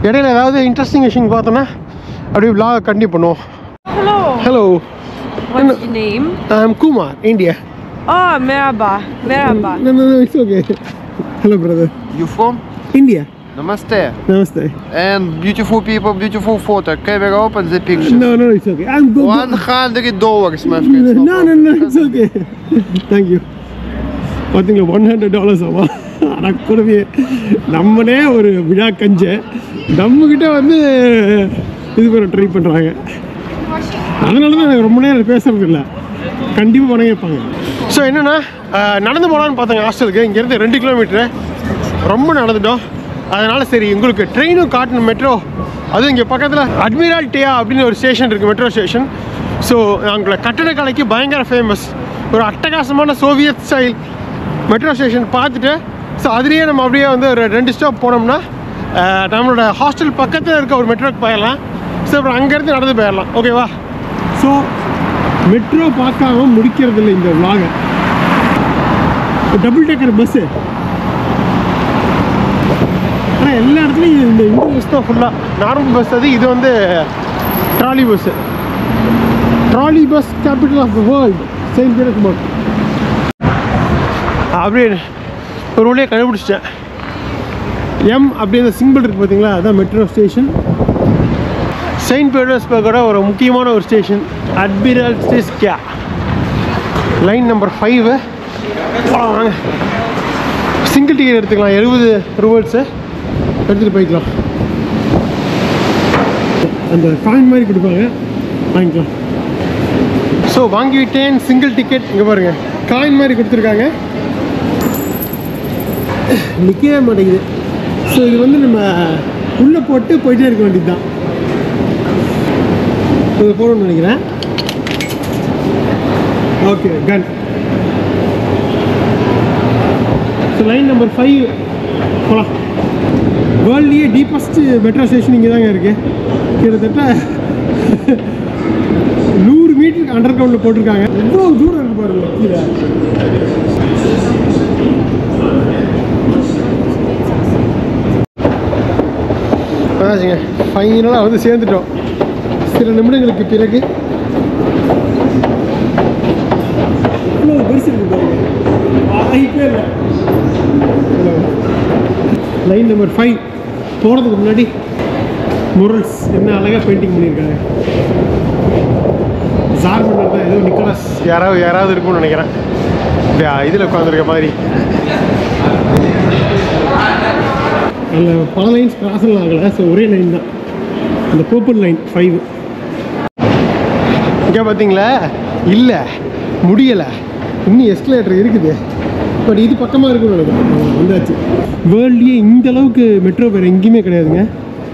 இடையில ஏதாவது இன்ட்ரெஸ்டிங் விஷயம் பார்த்தோன்னா அப்படியே vlog கண்டினியூ பண்ணுவோம். Hello. What's your name? I'm Kumar, India. Oh, Merhaba. No, it's okay. Hello, brother. You from? India. Namaste. Namaste. And beautiful people, beautiful photo. Camera open the picture. No, it's okay. I'm good. $100, my friend. No, it's okay. Thank you. பார்த்தீங்களா, $100 ஆமா. ஆனால் கூடவே நம்மனே ஒரு விழா கஞ்ச நம்மக்கிட்ட வந்து இது பண்ண ட்ரை பண்ணுறாங்க. அதனால தான் எனக்கு ரொம்ப நேரம் பேசுறது இல்லை. கண்டிப்பாக பணம் கேட்பாங்க. ஸோ என்னென்னா, நடந்து போகலான்னு பார்த்தாங்க ஹாஸ்டலுக்கு. இங்கேருந்து 2 கிலோமீட்டரு ரொம்ப நடந்துட்டோம். அதனால் சரி, உங்களுக்கு ட்ரெயினும் காட்டணும், மெட்ரோ. அதுவும் இங்கே பக்கத்தில் அட்மிரால்டியா அப்படின்னு ஒரு ஸ்டேஷன் இருக்குது, மெட்ரோ ஸ்டேஷன். ஸோ அவங்களோட கட்டடக்கலைக்கு பயங்கர ஃபேமஸ். ஒரு அட்டகாசமான சோவியத் ஸ்டைல் மெட்ரோ ஸ்டேஷன் பார்த்துட்டு, ஸோ அதுலேயே நம்ம அப்படியே வந்து ஒரு 2 ஸ்டாப் போனோம்னா நம்மளோட ஹாஸ்டல் பக்கத்தில் இருக்க ஒரு மெட்ரோக்கு போயிடலாம். ஸோ அப்புறம் அங்கேருந்து நடந்து போயிடலாம். ஓகேவா? ஸோ மெட்ரோ பார்க்காம முடிக்கிறது இல்லை இந்த vlog. Double taker bus. ஆனால் எல்லா இடத்துலையும் இந்த பஸ் தான் ஃபுல்லாக நார்மல் பஸ். இது வந்து trolley bus. Trolley bus capital of the world, Saint Petersburg. அப்படியே ஒரு வழியாக கண்டுபிடிச்சிட்டேன். எம் அப்படி அந்த சிம்பிள் இருக்குது பார்த்தீங்களா, அதுதான் மெட்ரோ ஸ்டேஷன். செயின்ட் பீட்டர்ஸ்பர்க்கோட ஒரு முக்கியமான ஒரு ஸ்டேஷன், அட்மிரால்டியா. Line number 5. வாங்க, சிங்கிள் டிக்கெட் எடுத்துக்கலாம். 70 ரூபல்ஸு எடுத்துகிட்டு போய்க்கலாம். அந்த காயின் மாதிரி கொடுப்பாங்க, வாங்கிக்கலாம். ஸோ வாங்கிவிட்டேன் சிங்கிள் டிக்கெட். இங்கே பாருங்கள், காயின் மாதிரி கொடுத்துருக்காங்க. நிற்கவே மாட்டேங்குது. ஸோ இது வந்து நம்ம உள்ளே போட்டு போயிட்டே இருக்க வேண்டியது தான். இது போகணும்னு நினைக்கிறேன். Okay, done. So line number 5 போகலாம். வேர்ல்ட்லேயே டீப்பஸ்ட் மெட்ரோ ஸ்டேஷன் இங்கே தாங்க இருக்குது. கிட்டத்தட்ட 100 மீட்டருக்கு அண்டர் கிரவுண்டில் போட்டிருக்காங்க. எவ்வளோ தூரம் இருக்கு பாருங்க கீழே. அதாச்சுங்க ஃபைனலாக வந்து சேர்ந்துட்டோம். சில நிமிடங்களுக்கு பிறகு இவ்வளோ பெருசு இருக்கு பாருங்க. வாய்ப்பே இல்லை. லைன் நம்பர் 5 போகிறதுக்கு முன்னாடி முரல்ஸ் என்ன அழகாக பெயிண்டிங் பண்ணியிருக்காங்க. ஜார்மன் தான் ஏதோ நிக்கோலஸ் யாராவது இருக்கும்னு நினைக்கிறேன். இதில் உட்காந்துருக்க மாதிரி அதில் பல லைன்ஸ் கிராஸ்லாம் ஆகலை. ஸோ ஒரே லைன் தான், அந்த பர்பிள் லைன் 5. இங்கே பார்த்தீங்களா? இல்லை முடியலை, இன்னும் எஸ்கலேட்டர் இருக்குது. பட் இது பக்கமாக இருக்குன்னு நினைக்கிறேன். வந்தாச்சு. வேர்ல்ட்லேயே இந்த அளவுக்கு மெட்ரோ வேறு எங்கேயுமே கிடையாதுங்க.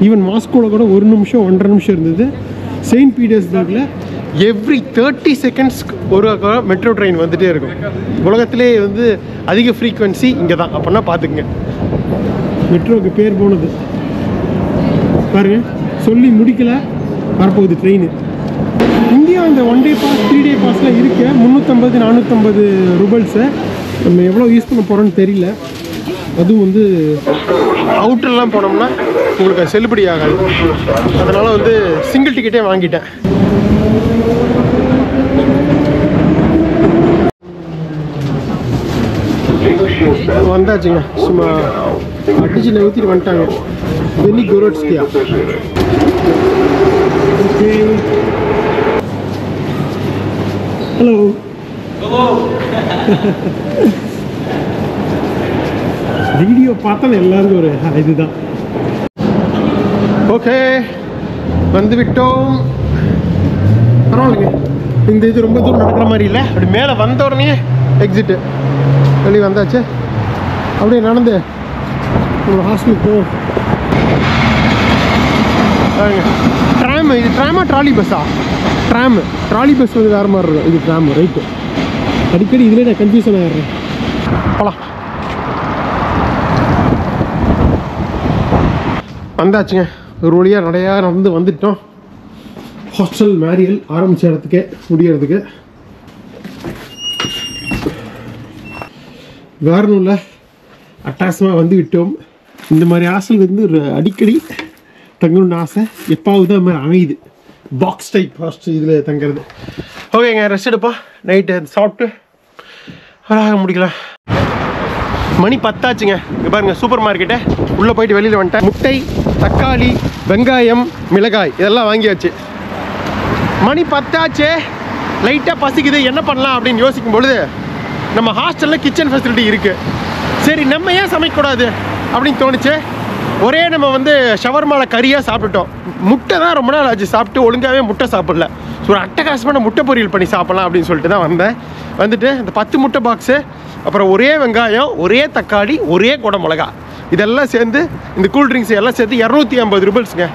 ஈவன் மாஸ்கோவில் கூட 1 நிமிஷம் 1.5 நிமிஷம் இருந்தது. செயின்ட் பீட்டர்ஸ்பர்கில் எவ்ரி 30 செகண்ட்ஸ்க்கு ஒரு மெட்ரோ ட்ரெயின் வந்துகிட்டே இருக்கும். உலகத்திலே வந்து அதிக ஃப்ரீக்வன்சி இங்கே தான். அப்படின்னா பார்த்துக்குங்க, மெட்ரோவுக்கு பேர் போனது பாருங்க. சொல்லி முடிக்கலை, வரப்போகுது ட்ரெயின். இந்தியா இந்த 1 டே பாஸ் 3 டே பாஸில் இருக்க 350-450 ரூபல்ஸை நம்ம எவ்வளோ யூஸ் பண்ண போகிறோன்னு தெரியல. அதுவும் வந்து அவுட்டர்லாம் போனோம்னா உங்களுக்கு அது செல்லுபடி ஆகாது. அதனால் வந்து சிங்கிள் டிக்கெட்டே வாங்கிட்டேன். வந்தாச்சுங்க. சும்மா அடிச்சு நவுத்திட்டு வந்துட்டாங்க. வெனி கோரோட்ஸ்கியா. Okay, hello. வீடியோ பார்த்தா எல்லாருக்கும் ஒரு இதுதான். ஓகே, வந்து விட்டோம். பரவாயில்லைங்க, இந்த இது ரொம்ப தூரம் நடக்கிற மாதிரி இல்லை. அப்படி மேலே வந்த உடனே எக்ஸிட்டு வெளியே வந்தாச்சு. அப்படியே நடந்து உங்களோட ஹாஸ்டலுக்கு போ. ட்ராம், இது ட்ராமா ட்ராலி பஸ்ஸா? ட்ராலி பஸ் வந்து வேறு மாதிரி இருக்கும். இது ட்ராம், ரைட்டு. அடிக்கடி இதில் நான் கன்ஃபியூஷன் ஆகிடுறேன். போகலாம். வந்தாச்சுங்க. ஒரு வழியாக நடந்து வந்துட்டோம். ஹாஸ்டல் மேரியல் ஆரம்பித்த இடத்துக்கே முடியறதுக்கு. வேறு இல்லை, அட்டாசமாக வந்து விட்டோம். இந்த மாதிரி ஹாஸ்டல் வந்து ஒரு அடிக்கடி தங்கணும்னு ஆசை. எப்பாவது தான் மாதிரி அமையுது. பாக்ஸ் டைப் ஹாஸ்டல் இதில் தங்குறது. ஓகேங்க, ரெஸ்ட் எடுப்போம். நைட்டு சாப்பிட்டு அழகாக முடிக்கலாம். மணி 10 ஆச்சுங்க. இங்கே பாருங்கள், சூப்பர் மார்க்கெட்டு. உள்ளே போயிட்டு வெளியில் வந்துட்டேன். முட்டை, தக்காளி, வெங்காயம், மிளகாய் இதெல்லாம் வாங்கியாச்சு. மணி 10 ஆச்சு. லைட்டாக பசிக்குது, என்ன பண்ணலாம் அப்படின்னு யோசிக்கும் பொழுது நம்ம ஹாஸ்டலில் கிச்சன் ஃபெசிலிட்டி இருக்குது. சரி, நம்ம ஏன் சமைக்கக்கூடாது அப்படின்னு தோணுச்சு. ஒரே நம்ம வந்து ஷவர்மாவில் கறியாக சாப்பிட்டுட்டோம். முட்டை தான் ரொம்ப நாள் ஆச்சு சாப்பிட்டு, ஒழுங்காகவே முட்டை சாப்பிடல. ஸோ ஒரு அட்டகாசமான முட்டை பொரியல் பண்ணி சாப்பிட்லாம் அப்படின்னு சொல்லிட்டு தான் வந்தேன். வந்துட்டு இந்த 10 முட்டை பாக்ஸு, அப்புறம் ஒரே வெங்காயம், ஒரே தக்காளி, ஒரே குடை மிளகா, இதெல்லாம் சேர்ந்து இந்த கூல்ட்ரிங்க்ஸ் எல்லாம் சேர்த்து 250 ரூபல்ஸுங்க.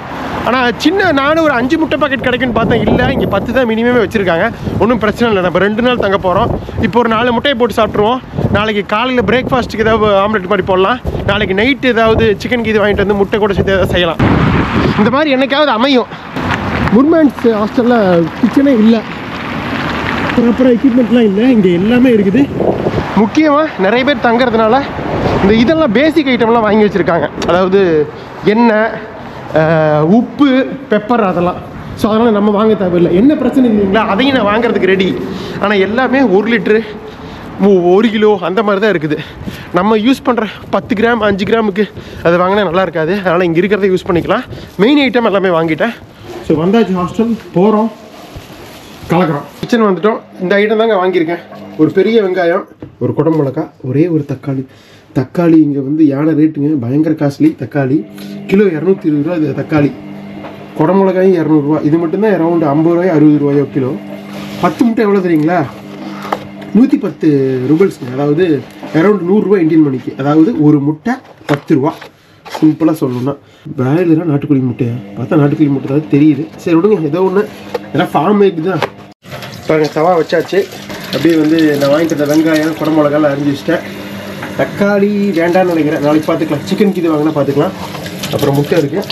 ஆனால் நானும் ஒரு 5 முட்டை பாக்கெட் கிடைக்குன்னு பார்த்தேன். இல்லை, இங்கே 10 தான் மினிமமே வச்சுருக்காங்க. ஒன்றும் பிரச்சனை இல்லை. நம்ம 2 நாள் தங்க போகிறோம். இப்போ ஒரு 4 முட்டையை போட்டு சாப்பிட்ருவோம். நாளைக்கு காலையில் பிரேக்ஃபாஸ்ட்டுக்கு ஏதாவது ஆம்லெட் மாதிரி போடலாம். நாளைக்கு நைட்டு ஏதாவது சிக்கன் கீது வாங்கிட்டு வந்து முட்டை கூட சேர்த்து ஏதாவது செய்யலாம். இந்த மாதிரி என்னைக்காவது அமையும். முர்மேன்ஸ் ஹாஸ்டலில் கிச்சனே இல்லை, ப்ராப்பராக எக்யூப்மெண்ட்லாம் இல்லை. இங்கே எல்லாமே இருக்குது. முக்கியமாக நிறைய பேர் தங்குறதுனால இந்த இதெல்லாம் பேசிக் ஐட்டம்லாம் வாங்கி வச்சுருக்காங்க. அதாவது எண்ணெய், உப்பு, பெப்பர், அதெல்லாம். ஸோ அதனால் நம்ம வாங்க தேவையில்லை. என்ன பிரச்சனை இல்லைங்களா, அதையும் நான் வாங்குறதுக்கு ரெடி. ஆனால் எல்லாமே 1 லிட்ரு 1 கிலோ அந்த மாதிரி தான் இருக்குது. நம்ம யூஸ் பண்ணுற 10 கிராம் 5 கிராமுக்கு அது வாங்கினா நல்லா இருக்காது. அதனால் இங்கே இருக்கிறத யூஸ் பண்ணிக்கலாம். மெயின் ஐட்டம் எல்லாமே வாங்கிட்டேன். ஸோ வந்தாச்சு ஹாஸ்டல், போகிறோம், கலக்கிறோம். கிச்சன் வந்துட்டோம். இந்த ஐட்டம் தாங்க வாங்கியிருக்கேன். ஒரு பெரிய வெங்காயம், ஒரு குடை மிளகா, ஒரே ஒரு தக்காளி. தக்காளி இங்கே வந்து யானை ரேட்டுங்க, பயங்கர காஸ்ட்லி. தக்காளி கிலோ 220 ரூபா. இது தக்காளி. குடை மிளகாயும் 200 ரூபா. இது மட்டும்தான் அரௌண்ட் 50 ரூபாயோ 60 ரூபாயோ கிலோ. 10 முட்டை எவ்வளோ தெரியுங்களா? 110 ரூபல்ஸ்ங்க. அதாவது அரௌண்ட் 100 ரூபா இந்தியன் மணிக்கு. அதாவது ஒரு முட்டை 10 ரூபா. சிம்பிளாக சொல்லணும்னா பிராய்லராக நாட்டுக்கோழி முட்டையா பார்த்தா நாட்டுக்கோழி முட்டை தான் தெரியுது. சரி விடுங்க, ஏதோ ஒன்று. எல்லாம் ஃபார்ம் மேக்கு தான். பாருங்கள், தவா வச்சாச்சு. அப்படியே வந்து நான் வாங்கிட்டு வந்த வெங்காயம், குடை மிளகாலாம் அரிஞ்சு வச்சிட்டேன். தக்காளி வேண்டாம்னு நினைக்கிறேன், நாளைக்கு பார்த்துக்கலாம். சிக்கனுக்கு இது வாங்கினா பார்த்துக்கலாம். அப்புறம் முட்டை இருக்குது,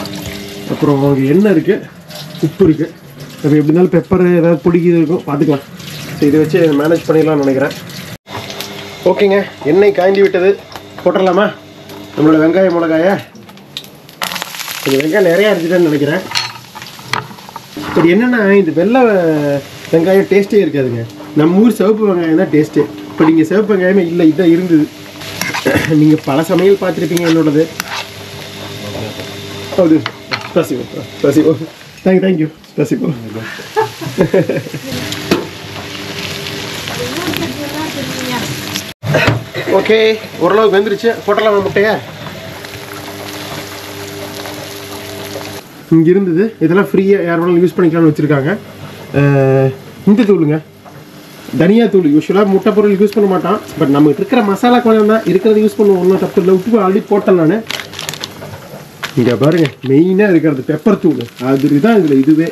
அப்புறம் அங்கே எண்ணெய் இருக்குது, உப்பு இருக்குது. அப்புறம் எப்படி இருந்தாலும் பெப்பர் ஏதாவது பிடிக்குது இருக்கும், பார்த்துக்கலாம். ஸோ இதை வச்சு மேனேஜ் பண்ணிடலாம்னு நினைக்கிறேன். ஓகேங்க, எண்ணெய் காய்ந்து விட்டது, போட்டுடலாமா நம்மளோட வெங்காயம் மிளகாயை? கொஞ்சம் வெங்காயம் நிறையா இருந்துச்சுன்னு நினைக்கிறேன். பட் என்னென்னா இந்த வெள்ளை வெங்காயம் டேஸ்ட்டே இருக்காதுங்க. நம்ம ஊர் சிவப்பு வெங்காயம் தான் டேஸ்ட்டு. இப்போ நீங்கள் சிவப்பு வெங்காயமே இல்லை, இதுதான் இருந்தது. நீங்கள் பல சமையல் பார்த்துருப்பீங்க என்னோடது. ஹவுது ஸ்பெசிபோ ஸ்பெசிபோ, தேங்க்யூ ஸ்பெசிபோ. ஓகே, ஓரளவுக்கு வெந்துருச்சு, போட்டலாம் முட்டையை. இங்கே இருந்தது, இதெல்லாம் ஃப்ரீயாக யார் வேணாலும் யூஸ் பண்ணிக்கலாம்னு வச்சுருக்காங்க. இந்த தூளுங்க, தனியா தூள். யூஸ்வலாக முட்டை பொருள் யூஸ் பண்ண மாட்டான், பட் நமக்கு இருக்கிற மசாலா கொஞ்சம் தான் இருக்கிறது யூஸ் பண்ணுவோம், ஒன்றும் தப்பு இல்லை. உப்பு ஆல்ரெடி போட்டேன் நான். இங்கே பாருங்கள், மெயினாக இருக்கிறது பெப்பர் தூள், அது தான் இதில் இதுவே.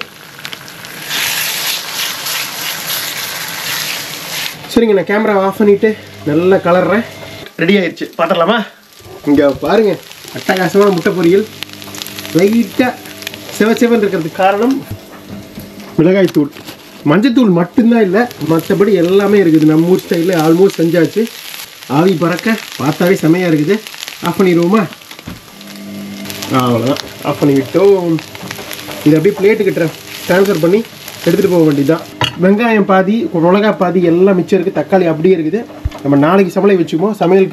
சரிங்க, நான் கேமரா ஆஃப் பண்ணிவிட்டு நல்லா கலர்றேன். ரெடி ஆயிடுச்சு, பார்த்துடலாமா? இங்கே பாருங்கள், அட்டகாசமான முட்டை பொரியல். லைட்டாக சிவசிவன் இருக்கிறதுக்கு காரணம் மிளகாய் தூள், மஞ்சத்தூள் மட்டும்தான் இல்லை, மற்றபடி எல்லாமே இருக்குது. நம்ம ஊர் ஸ்டைலில் ஆல்மோஸ்ட் செஞ்சாச்சு. ஆவி பறக்க பார்த்தாவே செமையாக இருக்குது. ஆஃப் பண்ணிடுவோமா? அவ்வளோதான், ஆஃப் பண்ணி விட்டோம். இதை அப்படியே பிளேட்டுக்கு ட்ரான்ஸ்ஃபர் பண்ணி எடுத்துகிட்டு போக வேண்டியதுதான். வெங்காயம் பாதி, மிளகா பாதி எல்லாம் மிச்சம் இருக்குது. தக்காளி அப்படியே இருக்குது. நம்ம நாளைக்கு சமையலுக்கு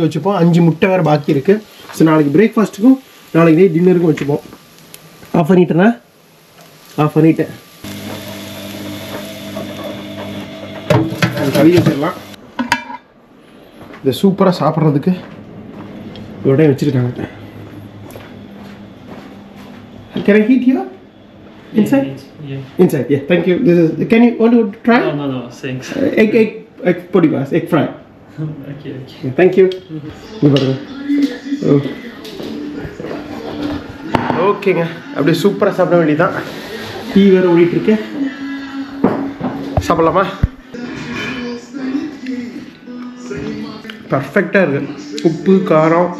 வச்சுப்போம். 5 முட்டை வேறு பாக்கி இருக்குது. ஸோ நாளைக்கு பிரேக்ஃபாஸ்ட்டுக்கும் நாளைக்கு நைட் டின்னருக்கும் வச்சுப்போம். ஆஃப் பண்ணிட்டேண்ணா? ஆஃப் பண்ணிட்டேன். கழுவி வச்சிடலாம். இதை சூப்பராக சாப்பிட்றதுக்கு இதோட வச்சுருக்காங்க. Can I heat here? Inside? Yeah. Inside, yeah. Thank you. This is. Can you want to try? No, thanks. Egg podiwas, egg fry. Okay. Yeah, thank you. ஓகேங்க, அப்படியே சூப்பராக சாப்பிட வேண்டியதுதான். டீ வேறு ஓடிட்டுருக்கு, சாப்பிட்லாமா? பர்ஃபெக்டாக இருக்குது. உப்பு காரம்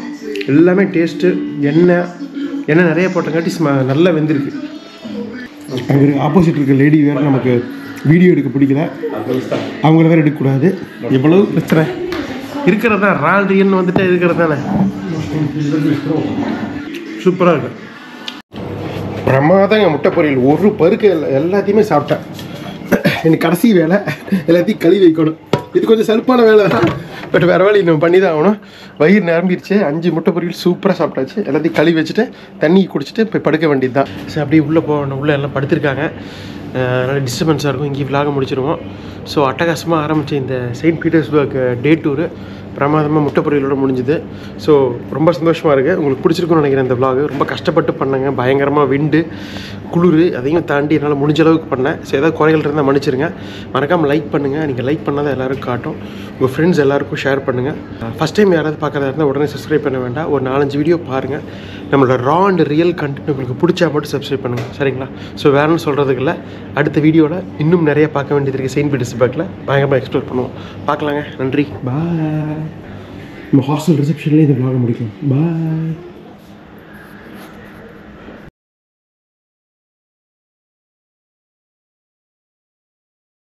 எல்லாமே டேஸ்ட்டு. எண்ணெய் நிறைய போட்டங்காட்டி நல்லா வெந்திருக்கு. அங்கே ஆப்போசிட் இருக்க லேடி வேறு நமக்கு வீடியோ எடுக்க பிடிக்கல, அவங்கள வேறு எடுக்கக்கூடாது. எவ்வளவு பிரச்சனை இருக்கிறது தான், ரால்ரியன்னு வந்துட்டு இருக்கிறது தானே. சூப்பராக இருக்கு, பிரமாதங்க முட்டை பொரியல். ஒரு பருக்கு எல்லாத்தையுமே சாப்பிட்டேன். எனக்கு கடைசி வேலை எல்லாத்தையும் கழுவி வைக்கணும். இது கொஞ்சம் சலுப்பான வேலை தான், பட் வேறு வேலை இன்னும் பண்ணி தான் ஆகணும். வயிறு நிரம்பிடுச்சு. 5 முட்டை பொரியல் சூப்பராக சாப்பிட்டாச்சு. எல்லாத்தையும் கழுவி வச்சுட்டு தண்ணி குடிச்சிட்டு போய் படுக்க வேண்டியது தான். சரி, அப்படியே உள்ளே போகணும். உள்ளே எல்லாம் படுத்திருக்காங்க, நல்ல டிஸ்டர்பன்ஸாக இருக்கும். இங்கே விலாக முடிச்சிருவோம். ஸோ அட்டகாசமாக ஆரம்பித்த இந்த செயின்ட் பீட்டர்ஸ்பர்க் டே டூரு பிரமாதமாக முட்டை பொரியலோடு முடிஞ்சுது. ஸோ ரொம்ப சந்தோஷமாக இருக்குது. உங்களுக்கு பிடிச்சிருக்குன்னு நினைக்கிறேன் இந்த விலாகு. ரொம்ப கஷ்டப்பட்டு பண்ணேங்க, பயங்கரமாக விண்டு குளிர் அதையும் தாண்டி என்னால் முடிஞ்ச அளவுக்கு பண்ணேன். ஸோ ஏதாவது குறைகள் இருந்தால் மன்னிச்சிருங்க. மறக்காமல் லைக் பண்ணுங்கள். நீங்கள் லைக் பண்ணால் தான் எல்லோரும் காட்டும். உங்கள் ஃப்ரெண்ட்ஸ் எல்லாருக்கும் ஷேர் பண்ணுங்கள். ஃபஸ்ட் டைம் யாராவது பார்க்குறதா இருந்தால் உடனே சப்ஸ்கிரைப் பண்ண வேண்டாம். ஒரு 4-5 வீடியோ பாருங்கள். நம்மளோட ரா அண்ட் ரியல் கண்டென்ட் உங்களுக்கு பிடிச்சா மட்டும் சப்ஸ்கிரைப் பண்ணுங்கள், சரிங்களா? ஸோ வேணும்னு சொல்கிறதுக்கு இல்லை, அடுத்த வீடியோவில் இன்னும் நிறைய பார்க்க வேண்டியது இருக்குது. செயின்ட் பீட்டர்ஸ்பர்க்கில் பயங்கரமாக எக்ஸ்ப்ளோர் பண்ணுவோம். பார்க்கலாங்க. நன்றி, பாய். நம்ம ஹாஸ்டல் ரிசப்ஷன்லேயே இந்த vlog முடிக்கலாம். பாய்.